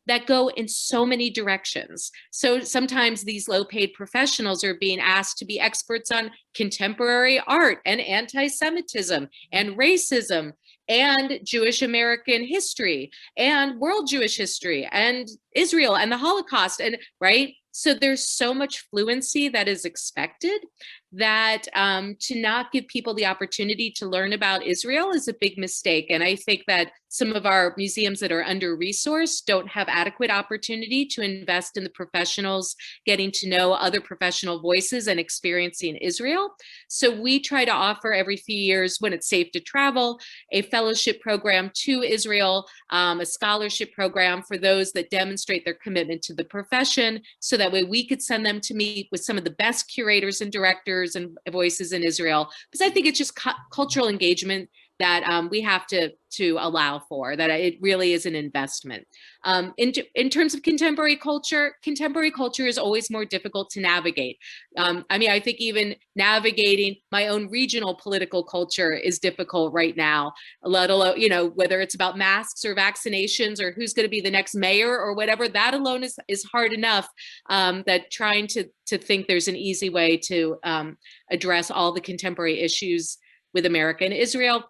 that go in so many directions. So sometimes these low-paid professionals are being asked to be experts on contemporary art and anti-Semitism and racism and Jewish American history and world Jewish history and Israel and the Holocaust, and right? So there's so much fluency that is expected that to not give people the opportunity to learn about Israel is a big mistake. And I think that some of our museums that are under-resourced don't have adequate opportunity to invest in the professionals, getting to know other professional voices and experiencing Israel. So we try to offer every few years, when it's safe to travel, a fellowship program to Israel, a scholarship program for those that demonstrate their commitment to the profession, so that way we could send them to meet with some of the best curators and directors and voices in Israel. Because I think it's just cultural engagement that we have to allow for, that it really is an investment. In terms of contemporary culture is always more difficult to navigate. I mean, I think even navigating my own regional political culture is difficult right now, let alone, you know, whether it's about masks or vaccinations or who's going to be the next mayor or whatever, that alone is hard enough, that trying to think there's an easy way to address all the contemporary issues with America and Israel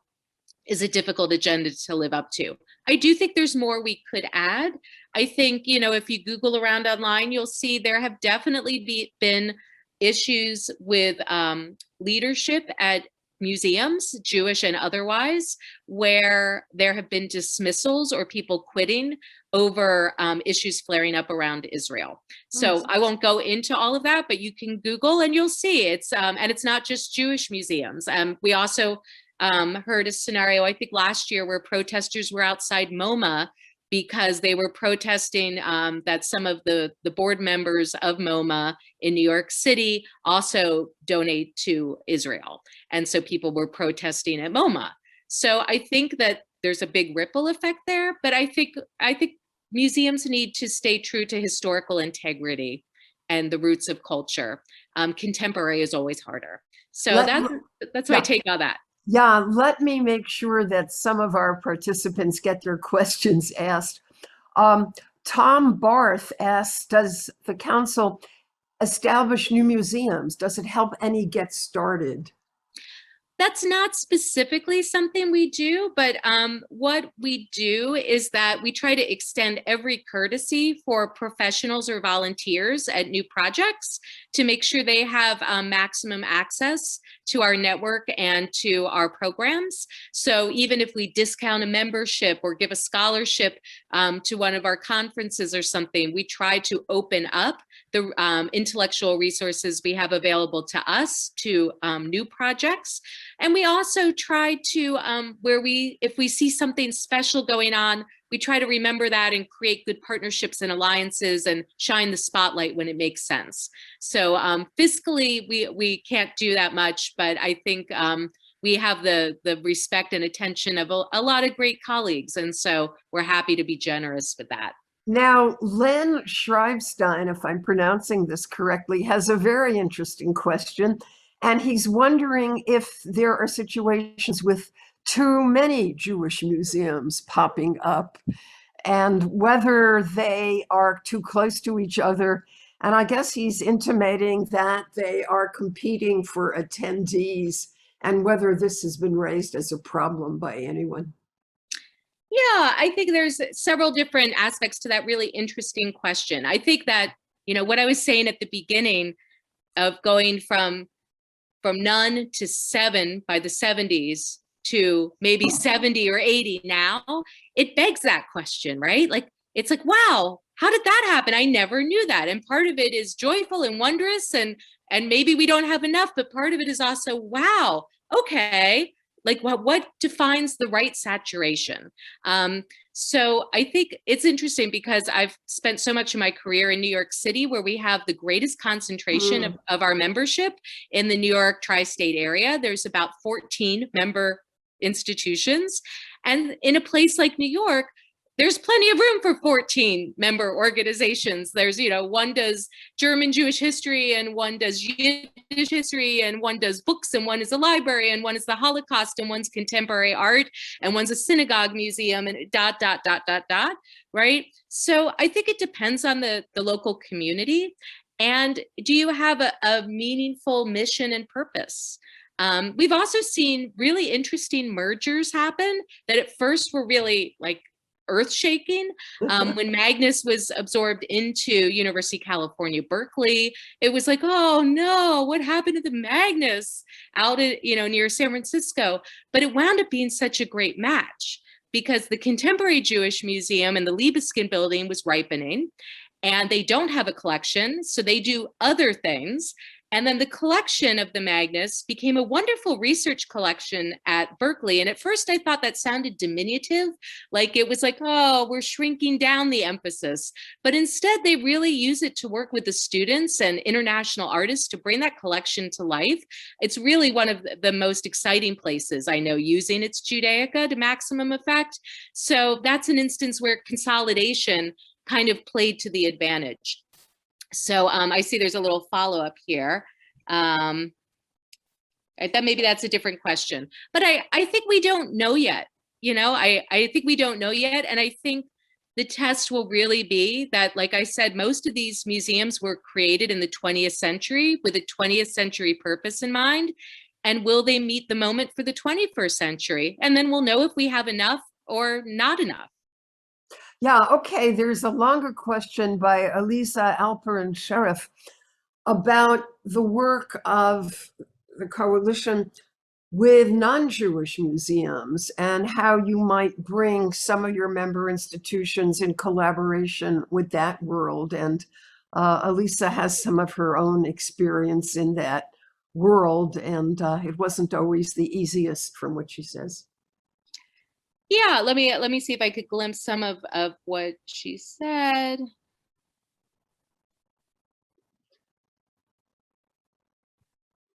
is a difficult agenda to live up to. I do think there's more we could add. I think, you know, if you Google around online, you'll see there have definitely been issues with leadership at museums, Jewish and otherwise, where there have been dismissals or people quitting over issues flaring up around Israel. So I won't go into all of that, but you can Google and you'll see it's, and it's not just Jewish museums. We also heard a scenario, I think last year, where protesters were outside MoMA because they were protesting that some of the board members of MoMA in New York City also donate to Israel. And so people were protesting at MoMA. So I think that there's a big ripple effect there, but I think museums need to stay true to historical integrity and the roots of culture. Contemporary is always harder. So that's my take on that. Yeah, let me make sure that some of our participants get their questions asked. Tom Barth asks, does the council establish new museums? Does it help any get started? That's not specifically something we do, but what we do is that we try to extend every courtesy for professionals or volunteers at new projects to make sure they have maximum access to our network and to our programs. So even if we discount a membership or give a scholarship to one of our conferences or something, we try to open up the intellectual resources we have available to us to new projects. And we also try to, if we see something special going on, we try to remember that and create good partnerships and alliances and shine the spotlight when it makes sense. So fiscally, we can't do that much, but I think we have the respect and attention of a lot of great colleagues. And so we're happy to be generous with that. Now, Len Schreibstein, if I'm pronouncing this correctly, has a very interesting question. And he's wondering if there are situations with too many Jewish museums popping up and whether they are too close to each other. And I guess he's intimating that they are competing for attendees and whether this has been raised as a problem by anyone. Yeah, I think there's several different aspects to that really interesting question. I think that, what I was saying at the beginning of going from none to 7 by the 70s to maybe 70 or 80 now, it begs that question, right? Like, it's like, wow, how did that happen? I never knew that. And part of it is joyful and wondrous, and maybe we don't have enough, but part of it is also, wow, okay, like what defines the right saturation? So I think it's interesting because I've spent so much of my career in New York City, where we have the greatest concentration of our membership in the New York tri-state area. There's about 14 member institutions. And in a place like New York, there's plenty of room for 14 member organizations. There's, one does German Jewish history, and one does Yiddish history, and one does books, and one is a library, and one is the Holocaust, and one's contemporary art, and one's a synagogue museum, and ... right? So I think it depends on the local community. And do you have a meaningful mission and purpose? We've also seen really interesting mergers happen that at first were really like earth-shaking. When Magnus was absorbed into University of California, Berkeley, it was like, oh no, what happened to the Magnus out at, near San Francisco? But it wound up being such a great match because the Contemporary Jewish Museum and the Libeskind building was ripening, and they don't have a collection, so they do other things. And then the collection of the Magnus became a wonderful research collection at Berkeley. And at first I thought that sounded diminutive, like it was like, oh, we're shrinking down the emphasis. But instead they really use it to work with the students and international artists to bring that collection to life. It's really one of the most exciting places I know using its Judaica to maximum effect. So that's an instance where consolidation kind of played to the advantage. So I see there's a little follow-up here. I thought maybe that's a different question, but I think we don't know yet. I think we don't know yet. And I think the test will really be that, like I said, most of these museums were created in the 20th century with a 20th century purpose in mind. And will they meet the moment for the 21st century? And then we'll know if we have enough or not enough. Yeah, okay. There's a longer question by Elisa Alperin Sheriff about the work of the coalition with non-Jewish museums and how you might bring some of your member institutions in collaboration with that world. And Elisa has some of her own experience in that world, and it wasn't always the easiest, from what she says. Yeah, let me see if I could glimpse some of what she said.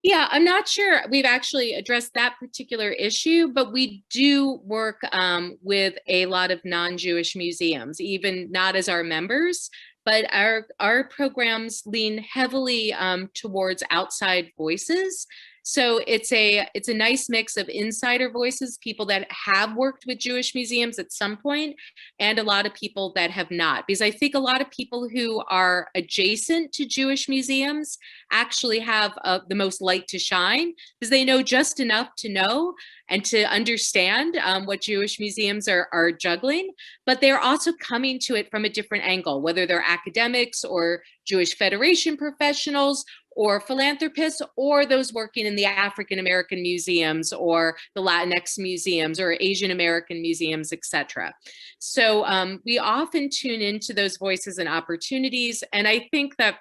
Yeah, I'm not sure we've actually addressed that particular issue, but we do work with a lot of non-Jewish museums, even not as our members, but our programs lean heavily towards outside voices. So it's a nice mix of insider voices, people that have worked with Jewish museums at some point, and a lot of people that have not. Because I think a lot of people who are adjacent to Jewish museums actually have the most light to shine, because they know just enough to know and to understand what Jewish museums are juggling, but they're also coming to it from a different angle, whether they're academics or Jewish Federation professionals or philanthropists, or those working in the African American museums or the Latinx museums or Asian American museums, etc. So we often tune into those voices and opportunities. And I think that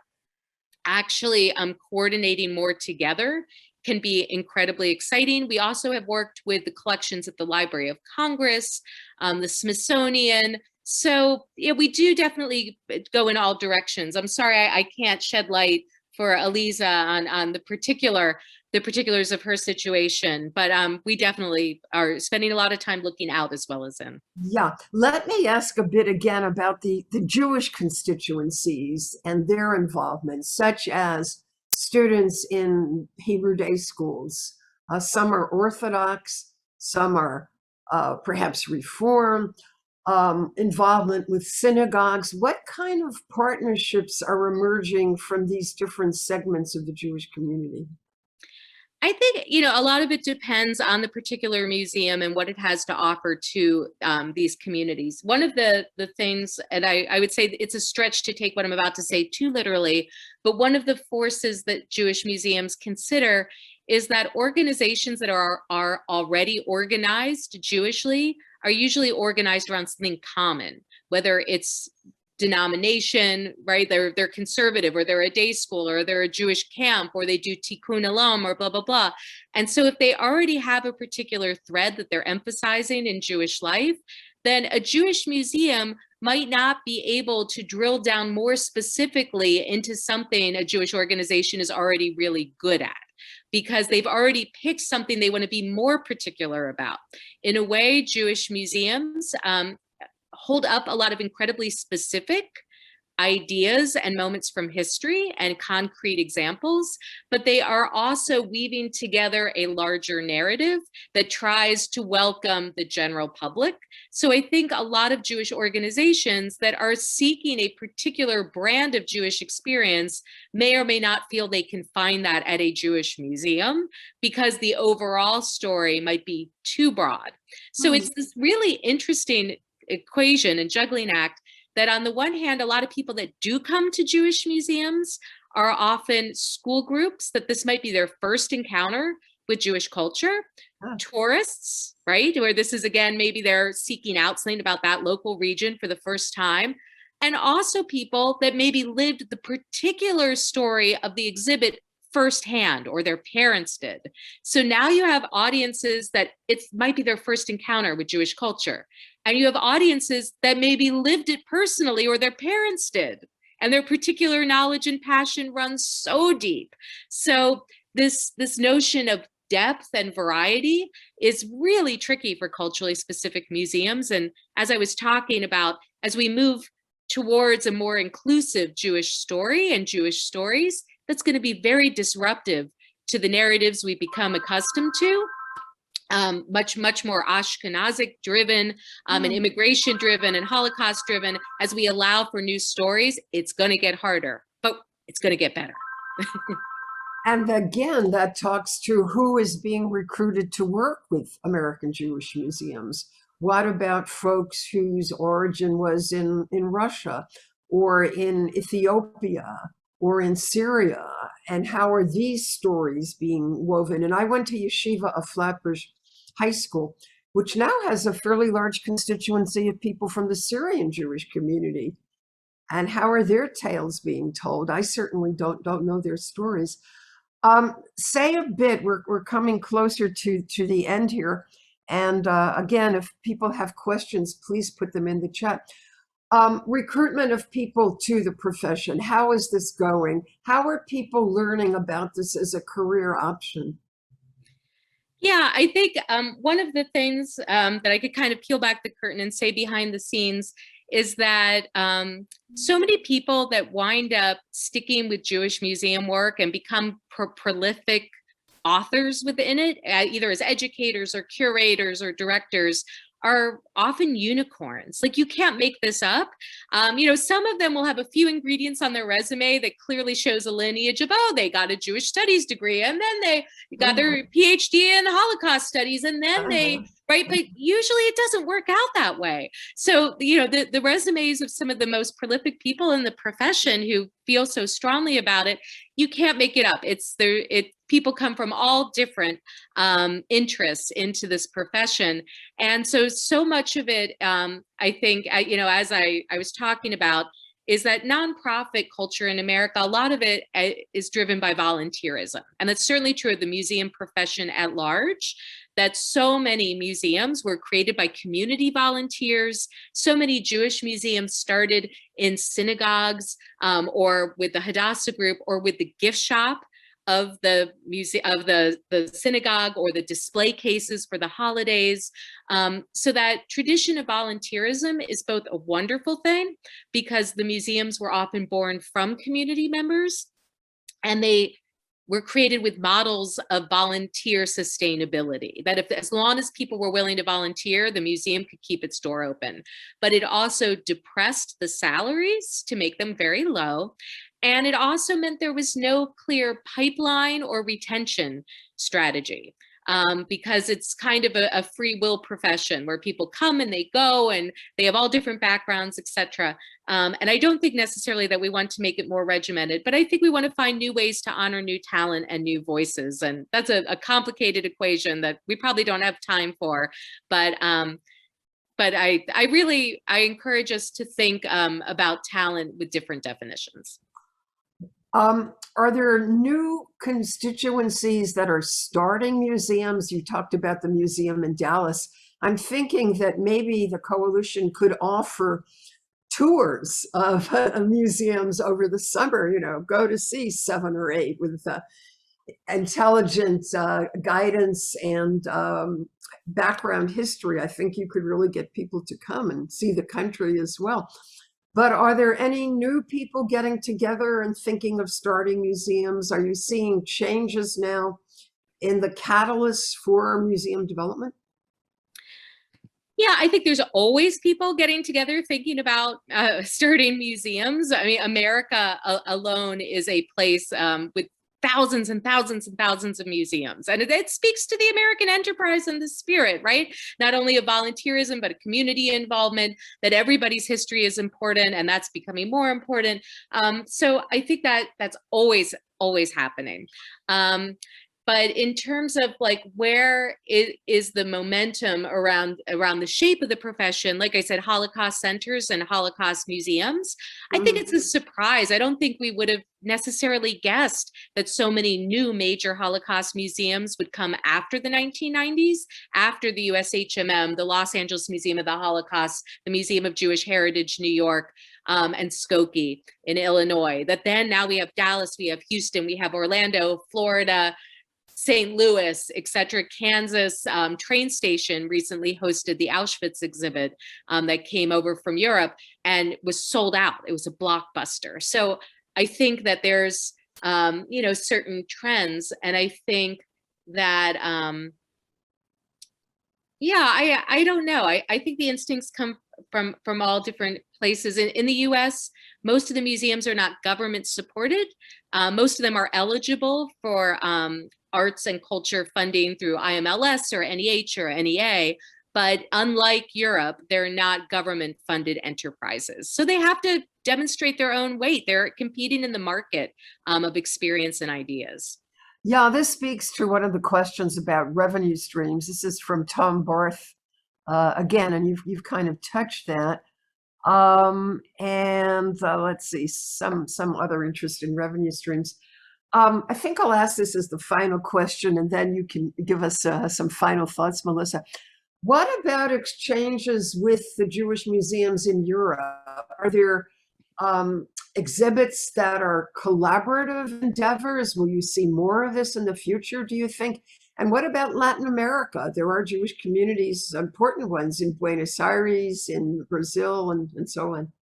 actually coordinating more together can be incredibly exciting. We also have worked with the collections at the Library of Congress, the Smithsonian. So yeah, we do definitely go in all directions. I'm sorry, I can't shed light for Eliza on the particulars of her situation, but we definitely are spending a lot of time looking out as well as in. Yeah, let me ask a bit again about the Jewish constituencies and their involvement, such as students in Hebrew day schools. Some are Orthodox, some are perhaps Reform, involvement with synagogues. What kind of partnerships are emerging from these different segments of the Jewish community? I think, a lot of it depends on the particular museum and what it has to offer to these communities. One of the things, and I would say it's a stretch to take what I'm about to say too literally, but one of the forces that Jewish museums consider is that organizations that are already organized Jewishly are usually organized around something common, whether it's denomination, right? They're conservative, or they're a day school, or they're a Jewish camp, or they do tikkun olam, or blah, blah, blah. And so if they already have a particular thread that they're emphasizing in Jewish life, then a Jewish museum might not be able to drill down more specifically into something a Jewish organization is already really good at, because they've already picked something they want to be more particular about. In a way, Jewish museums hold up a lot of incredibly specific ideas and moments from history and concrete examples, but they are also weaving together a larger narrative that tries to welcome the general public. So I think a lot of Jewish organizations that are seeking a particular brand of Jewish experience may or may not feel they can find that at a Jewish museum, because the overall story might be too broad. So it's this really interesting equation and juggling act that, on the one hand, a lot of people that do come to Jewish museums are often school groups that this might be their first encounter with Jewish culture, tourists, right, where this is, again, maybe they're seeking out something about that local region for the first time, and also people that maybe lived the particular story of the exhibit firsthand, or their parents did. So now you have audiences that it might be their first encounter with Jewish culture. And you have audiences that maybe lived it personally, or their parents did, and their particular knowledge and passion runs so deep. So this notion of depth and variety is really tricky for culturally specific museums. And as I was talking about, as we move towards a more inclusive Jewish story and Jewish stories, that's going to be very disruptive to the narratives we become accustomed to. Much more Ashkenazic driven and immigration driven and Holocaust driven. As we allow for new stories, it's going to get harder, but it's going to get better. And again, that talks to who is being recruited to work with American Jewish museums. What about folks whose origin was in Russia, or in Ethiopia, or in Syria? And how are these stories being woven? And I went to Yeshiva of Flatbush High School, which now has a fairly large constituency of people from the Syrian Jewish community. And how are their tales being told? I certainly don't know their stories. Say a bit, we're coming closer to the end here. And again, if people have questions, please put them in the chat. Recruitment of people to the profession. How is this going? How are people learning about this as a career option? Yeah, I think one of the things that I could kind of peel back the curtain and say behind the scenes is that so many people that wind up sticking with Jewish museum work and become prolific authors within it, either as educators or curators or directors, are often unicorns. Like, you can't make this up. Some of them will have a few ingredients on their resume that clearly shows a lineage of, oh, they got a Jewish studies degree, and then they got their PhD in Holocaust studies, and then they, right? But usually it doesn't work out that way. So, the resumes of some of the most prolific people in the profession who feel so strongly about it, you can't make it up. People come from all different interests into this profession. And so much of it, I think, as I was talking about, is that nonprofit culture in America, a lot of it is driven by volunteerism. And that's certainly true of the museum profession at large, that so many museums were created by community volunteers. So many Jewish museums started in synagogues, or with the Hadassah group, or with the gift shop of the synagogue, or the display cases for the holidays. So that tradition of volunteerism is both a wonderful thing, because the museums were often born from community members, and they were created with models of volunteer sustainability, that as long as people were willing to volunteer, the museum could keep its door open. But it also depressed the salaries to make them very low. And it also meant there was no clear pipeline or retention strategy, because it's kind of a free will profession where people come and they go, and they have all different backgrounds, etc. And I don't think necessarily that we want to make it more regimented, but I think we want to find new ways to honor new talent and new voices. And that's a complicated equation that we probably don't have time for. But I encourage us to think about talent with different definitions. Are there new constituencies that are starting museums? You talked about the museum in Dallas. I'm thinking that maybe the coalition could offer tours of museums over the summer, go to see 7 or 8 with intelligent guidance and background history. I think you could really get people to come and see the country as well. But are there any new people getting together and thinking of starting museums? Are you seeing changes now in the catalyst for museum development? Yeah, I think there's always people getting together thinking about starting museums. I mean, America alone is a place with thousands and thousands and thousands of museums. And it speaks to the American enterprise and the spirit, right? Not only of volunteerism, but a community involvement, that everybody's history is important, and that's becoming more important. So I think that's always happening. But in terms of like where is the momentum around the shape of the profession, like I said, Holocaust centers and Holocaust museums, I think it's a surprise. I don't think we would have necessarily guessed that so many new major Holocaust museums would come after the 1990s, after the USHMM, the Los Angeles Museum of the Holocaust, the Museum of Jewish Heritage, New York, and Skokie in Illinois. That then now we have Dallas, we have Houston, we have Orlando, Florida, St. Louis, et cetera. Kansas train station recently hosted the Auschwitz exhibit that came over from Europe and was sold out. It was a blockbuster. So I think that there's, certain trends. And I think that, I don't know. I think the instincts come from all different places. In the US, most of the museums are not government supported. Most of them are eligible for arts and culture funding through IMLS or NEH or NEA, but unlike Europe, they're not government funded enterprises. So they have to demonstrate their own weight. They're competing in the market of experience and ideas. Yeah, this speaks to one of the questions about revenue streams. This is from Tom Barth again, and you've kind of touched that. Let's see, some other interest in revenue streams. I think I'll ask this as the final question, and then you can give us some final thoughts, Melissa. What about exchanges with the Jewish museums in Europe? Are there exhibits that are collaborative endeavors? Will you see more of this in the future, do you think? And what about Latin America? There are Jewish communities, important ones in Buenos Aires, in Brazil, and so on.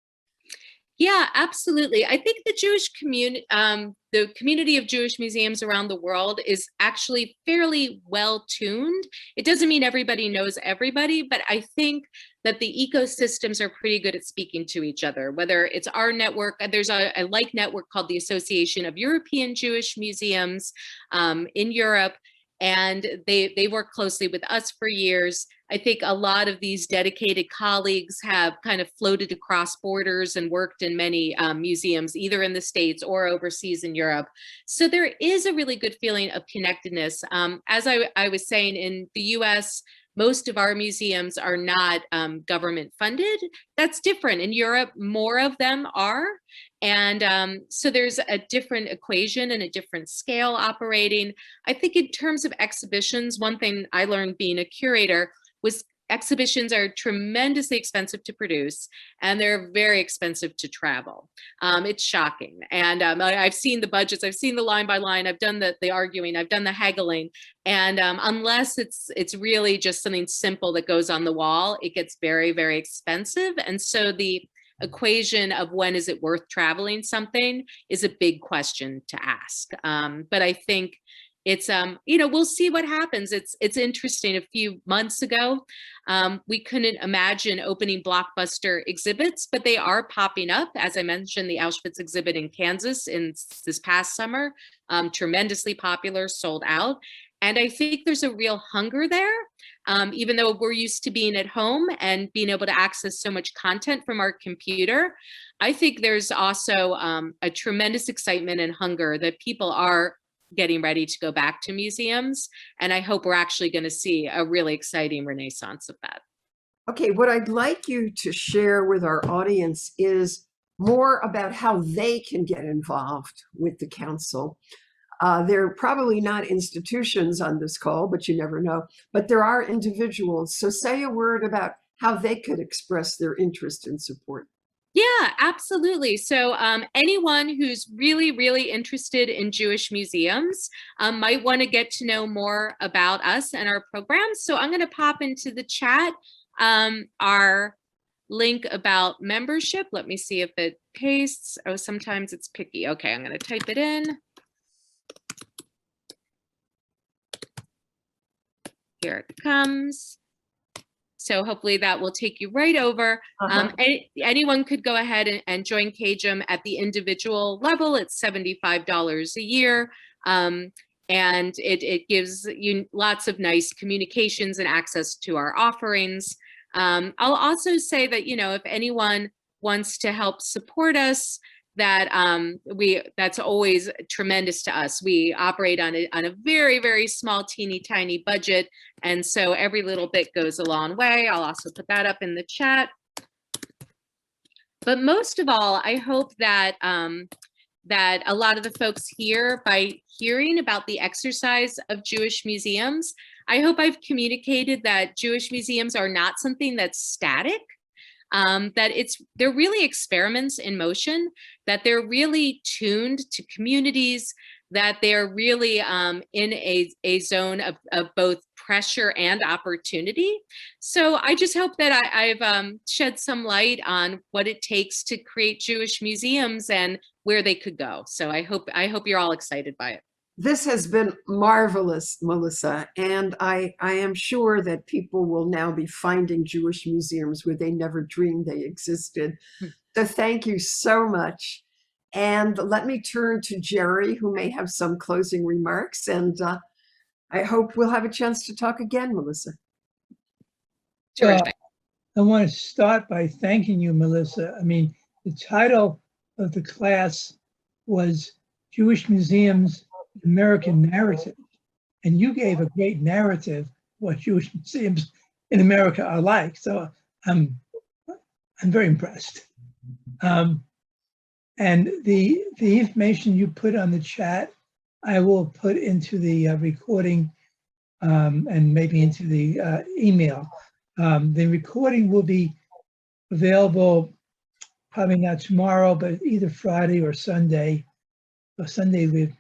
Yeah, absolutely. I think the Jewish community, the community of Jewish museums around the world is actually fairly well tuned. It doesn't mean everybody knows everybody, but I think that the ecosystems are pretty good at speaking to each other, whether it's our network. There's a like network called the Association of European Jewish Museums in Europe, and they work closely with us for years. I think a lot of these dedicated colleagues have kind of floated across borders and worked in many museums, either in the States or overseas in Europe. So there is a really good feeling of connectedness. As I was saying, in the US, most of our museums are not government funded. That's different. In Europe, more of them are. And so there's a different equation and a different scale operating. I think in terms of exhibitions, one thing I learned being a curator was exhibitions are tremendously expensive to produce, and they're very expensive to travel. It's shocking. And I've seen the budgets, I've seen the line by line, I've done the arguing, I've done the haggling. And unless it's really just something simple that goes on the wall, it gets very, very expensive. And so the equation of when is it worth traveling something is a big question to ask. But I think it's, we'll see what happens. It's interesting. A few months ago, we couldn't imagine opening blockbuster exhibits, but they are popping up. As I mentioned, the Auschwitz exhibit in Kansas in this past summer, tremendously popular, sold out. And I think there's a real hunger there, even though we're used to being at home and being able to access so much content from our computer. I think there's also a tremendous excitement and hunger that people are getting ready to go back to museums. And I hope we're actually going to see a really exciting renaissance of that. Okay, what I'd like you to share with our audience is more about how they can get involved with the council. There are probably not institutions on this call, but you never know. But there are individuals. So say a word about how they could express their interest and support. Yeah, absolutely. So anyone who's really, really interested in Jewish museums might want to get to know more about us and our programs. So I'm going to pop into the chat our link about membership. Let me see if it pastes. Oh, sometimes it's picky. Okay, I'm going to type it in. Here it comes. So hopefully that will take you right over. Anyone could go ahead and join CAJM at the individual level. It's $75 a year. And it gives you lots of nice communications and access to our offerings. I'll also say that, if anyone wants to help support us, that's always tremendous to us. We operate on a very, very small, teeny tiny budget. And so every little bit goes a long way. I'll also put that up in the chat. But most of all, I hope that that a lot of the folks here, by hearing about the exercise of Jewish museums, I hope I've communicated that Jewish museums are not something that's static. That they're really experiments in motion, that they're really tuned to communities, that they're really in a zone of both pressure and opportunity. So I just hope that I've shed some light on what it takes to create Jewish museums and where they could go. So I hope you're all excited by it. This has been marvelous, Melissa, and I am sure that people will now be finding Jewish museums where they never dreamed they existed. So thank you so much. And let me turn to Jerry, who may have some closing remarks, and I hope we'll have a chance to talk again, Melissa. I want to start by thanking you, Melissa. I mean, the title of the class was Jewish Museums, American Narrative, and you gave a great narrative what Jewish museums in America are like. So I'm very impressed. And the information you put on the chat, I will put into the recording and maybe into the email. The recording will be available probably not tomorrow, but either Friday or Sunday. Or Sunday,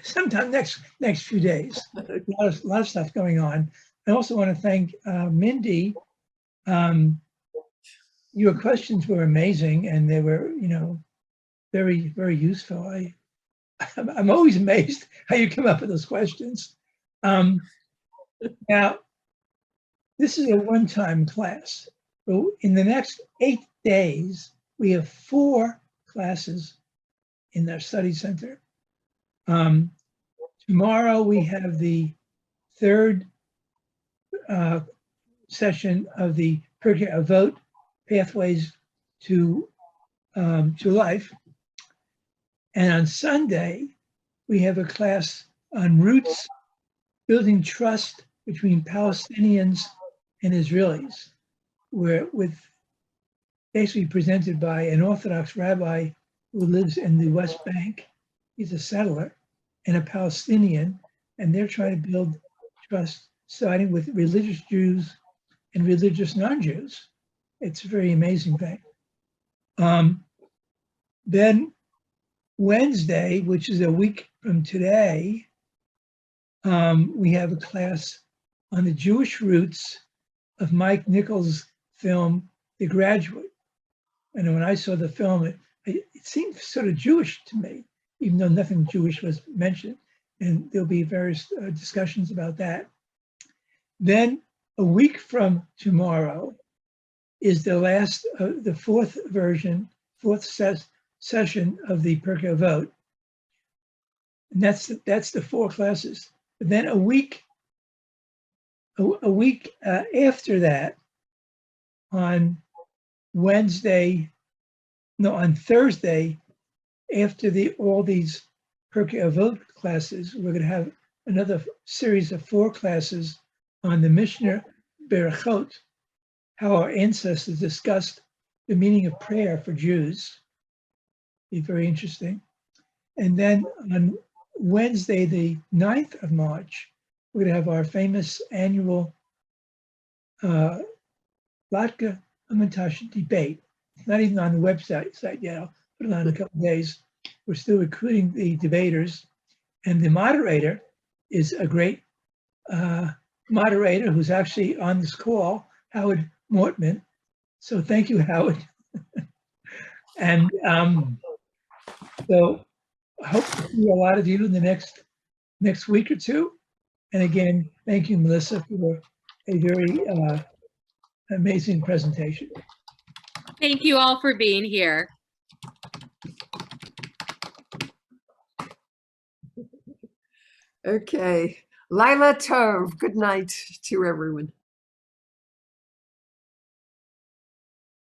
sometime next few days. A lot of stuff going on. I also want to thank Mindy. your questions were amazing, and they were, very, very useful. I'm always amazed how you come up with those questions. Now, this is a one-time class. So in the next 8 days, we have 4 classes in our study center. Tomorrow we have the 3rd session of the Perkei Avot, Pathways to Life. And on Sunday, we have a class on roots, building trust between Palestinians and Israelis, with basically presented by an Orthodox rabbi who lives in the West Bank. He's a settler, and a Palestinian, and they're trying to build trust, starting with religious Jews and religious non-Jews. It's a very amazing thing. Then Wednesday, which is a week from today, we have a class on the Jewish roots of Mike Nichols' film, The Graduate. And when I saw the film, it seemed sort of Jewish to me, even though nothing Jewish was mentioned. And there'll be various discussions about that. Then a week from tomorrow is the last, the 4th session of the Perkei Avot. And that's the 4 classes. But then a week after that, on Thursday, after all these Perkei Avot classes, we're going to have another series of 4 classes on the Mishnah Berachot, how our ancestors discussed the meaning of prayer for Jews. Be very interesting. And then on Wednesday, the 9th of March, we're going to have our famous annual Latka Hamantash debate. It's not even on the website yet. I'll put it on in a couple of days. We're still recruiting the debaters, and the moderator is a great moderator who's actually on this call, Howard Mortman. So thank you, Howard. And so I hope to see a lot of you in the next week or two. And again, thank you, Melissa, for a very amazing presentation. Thank you all for being here. Okay. Laila Tov. Good night to everyone.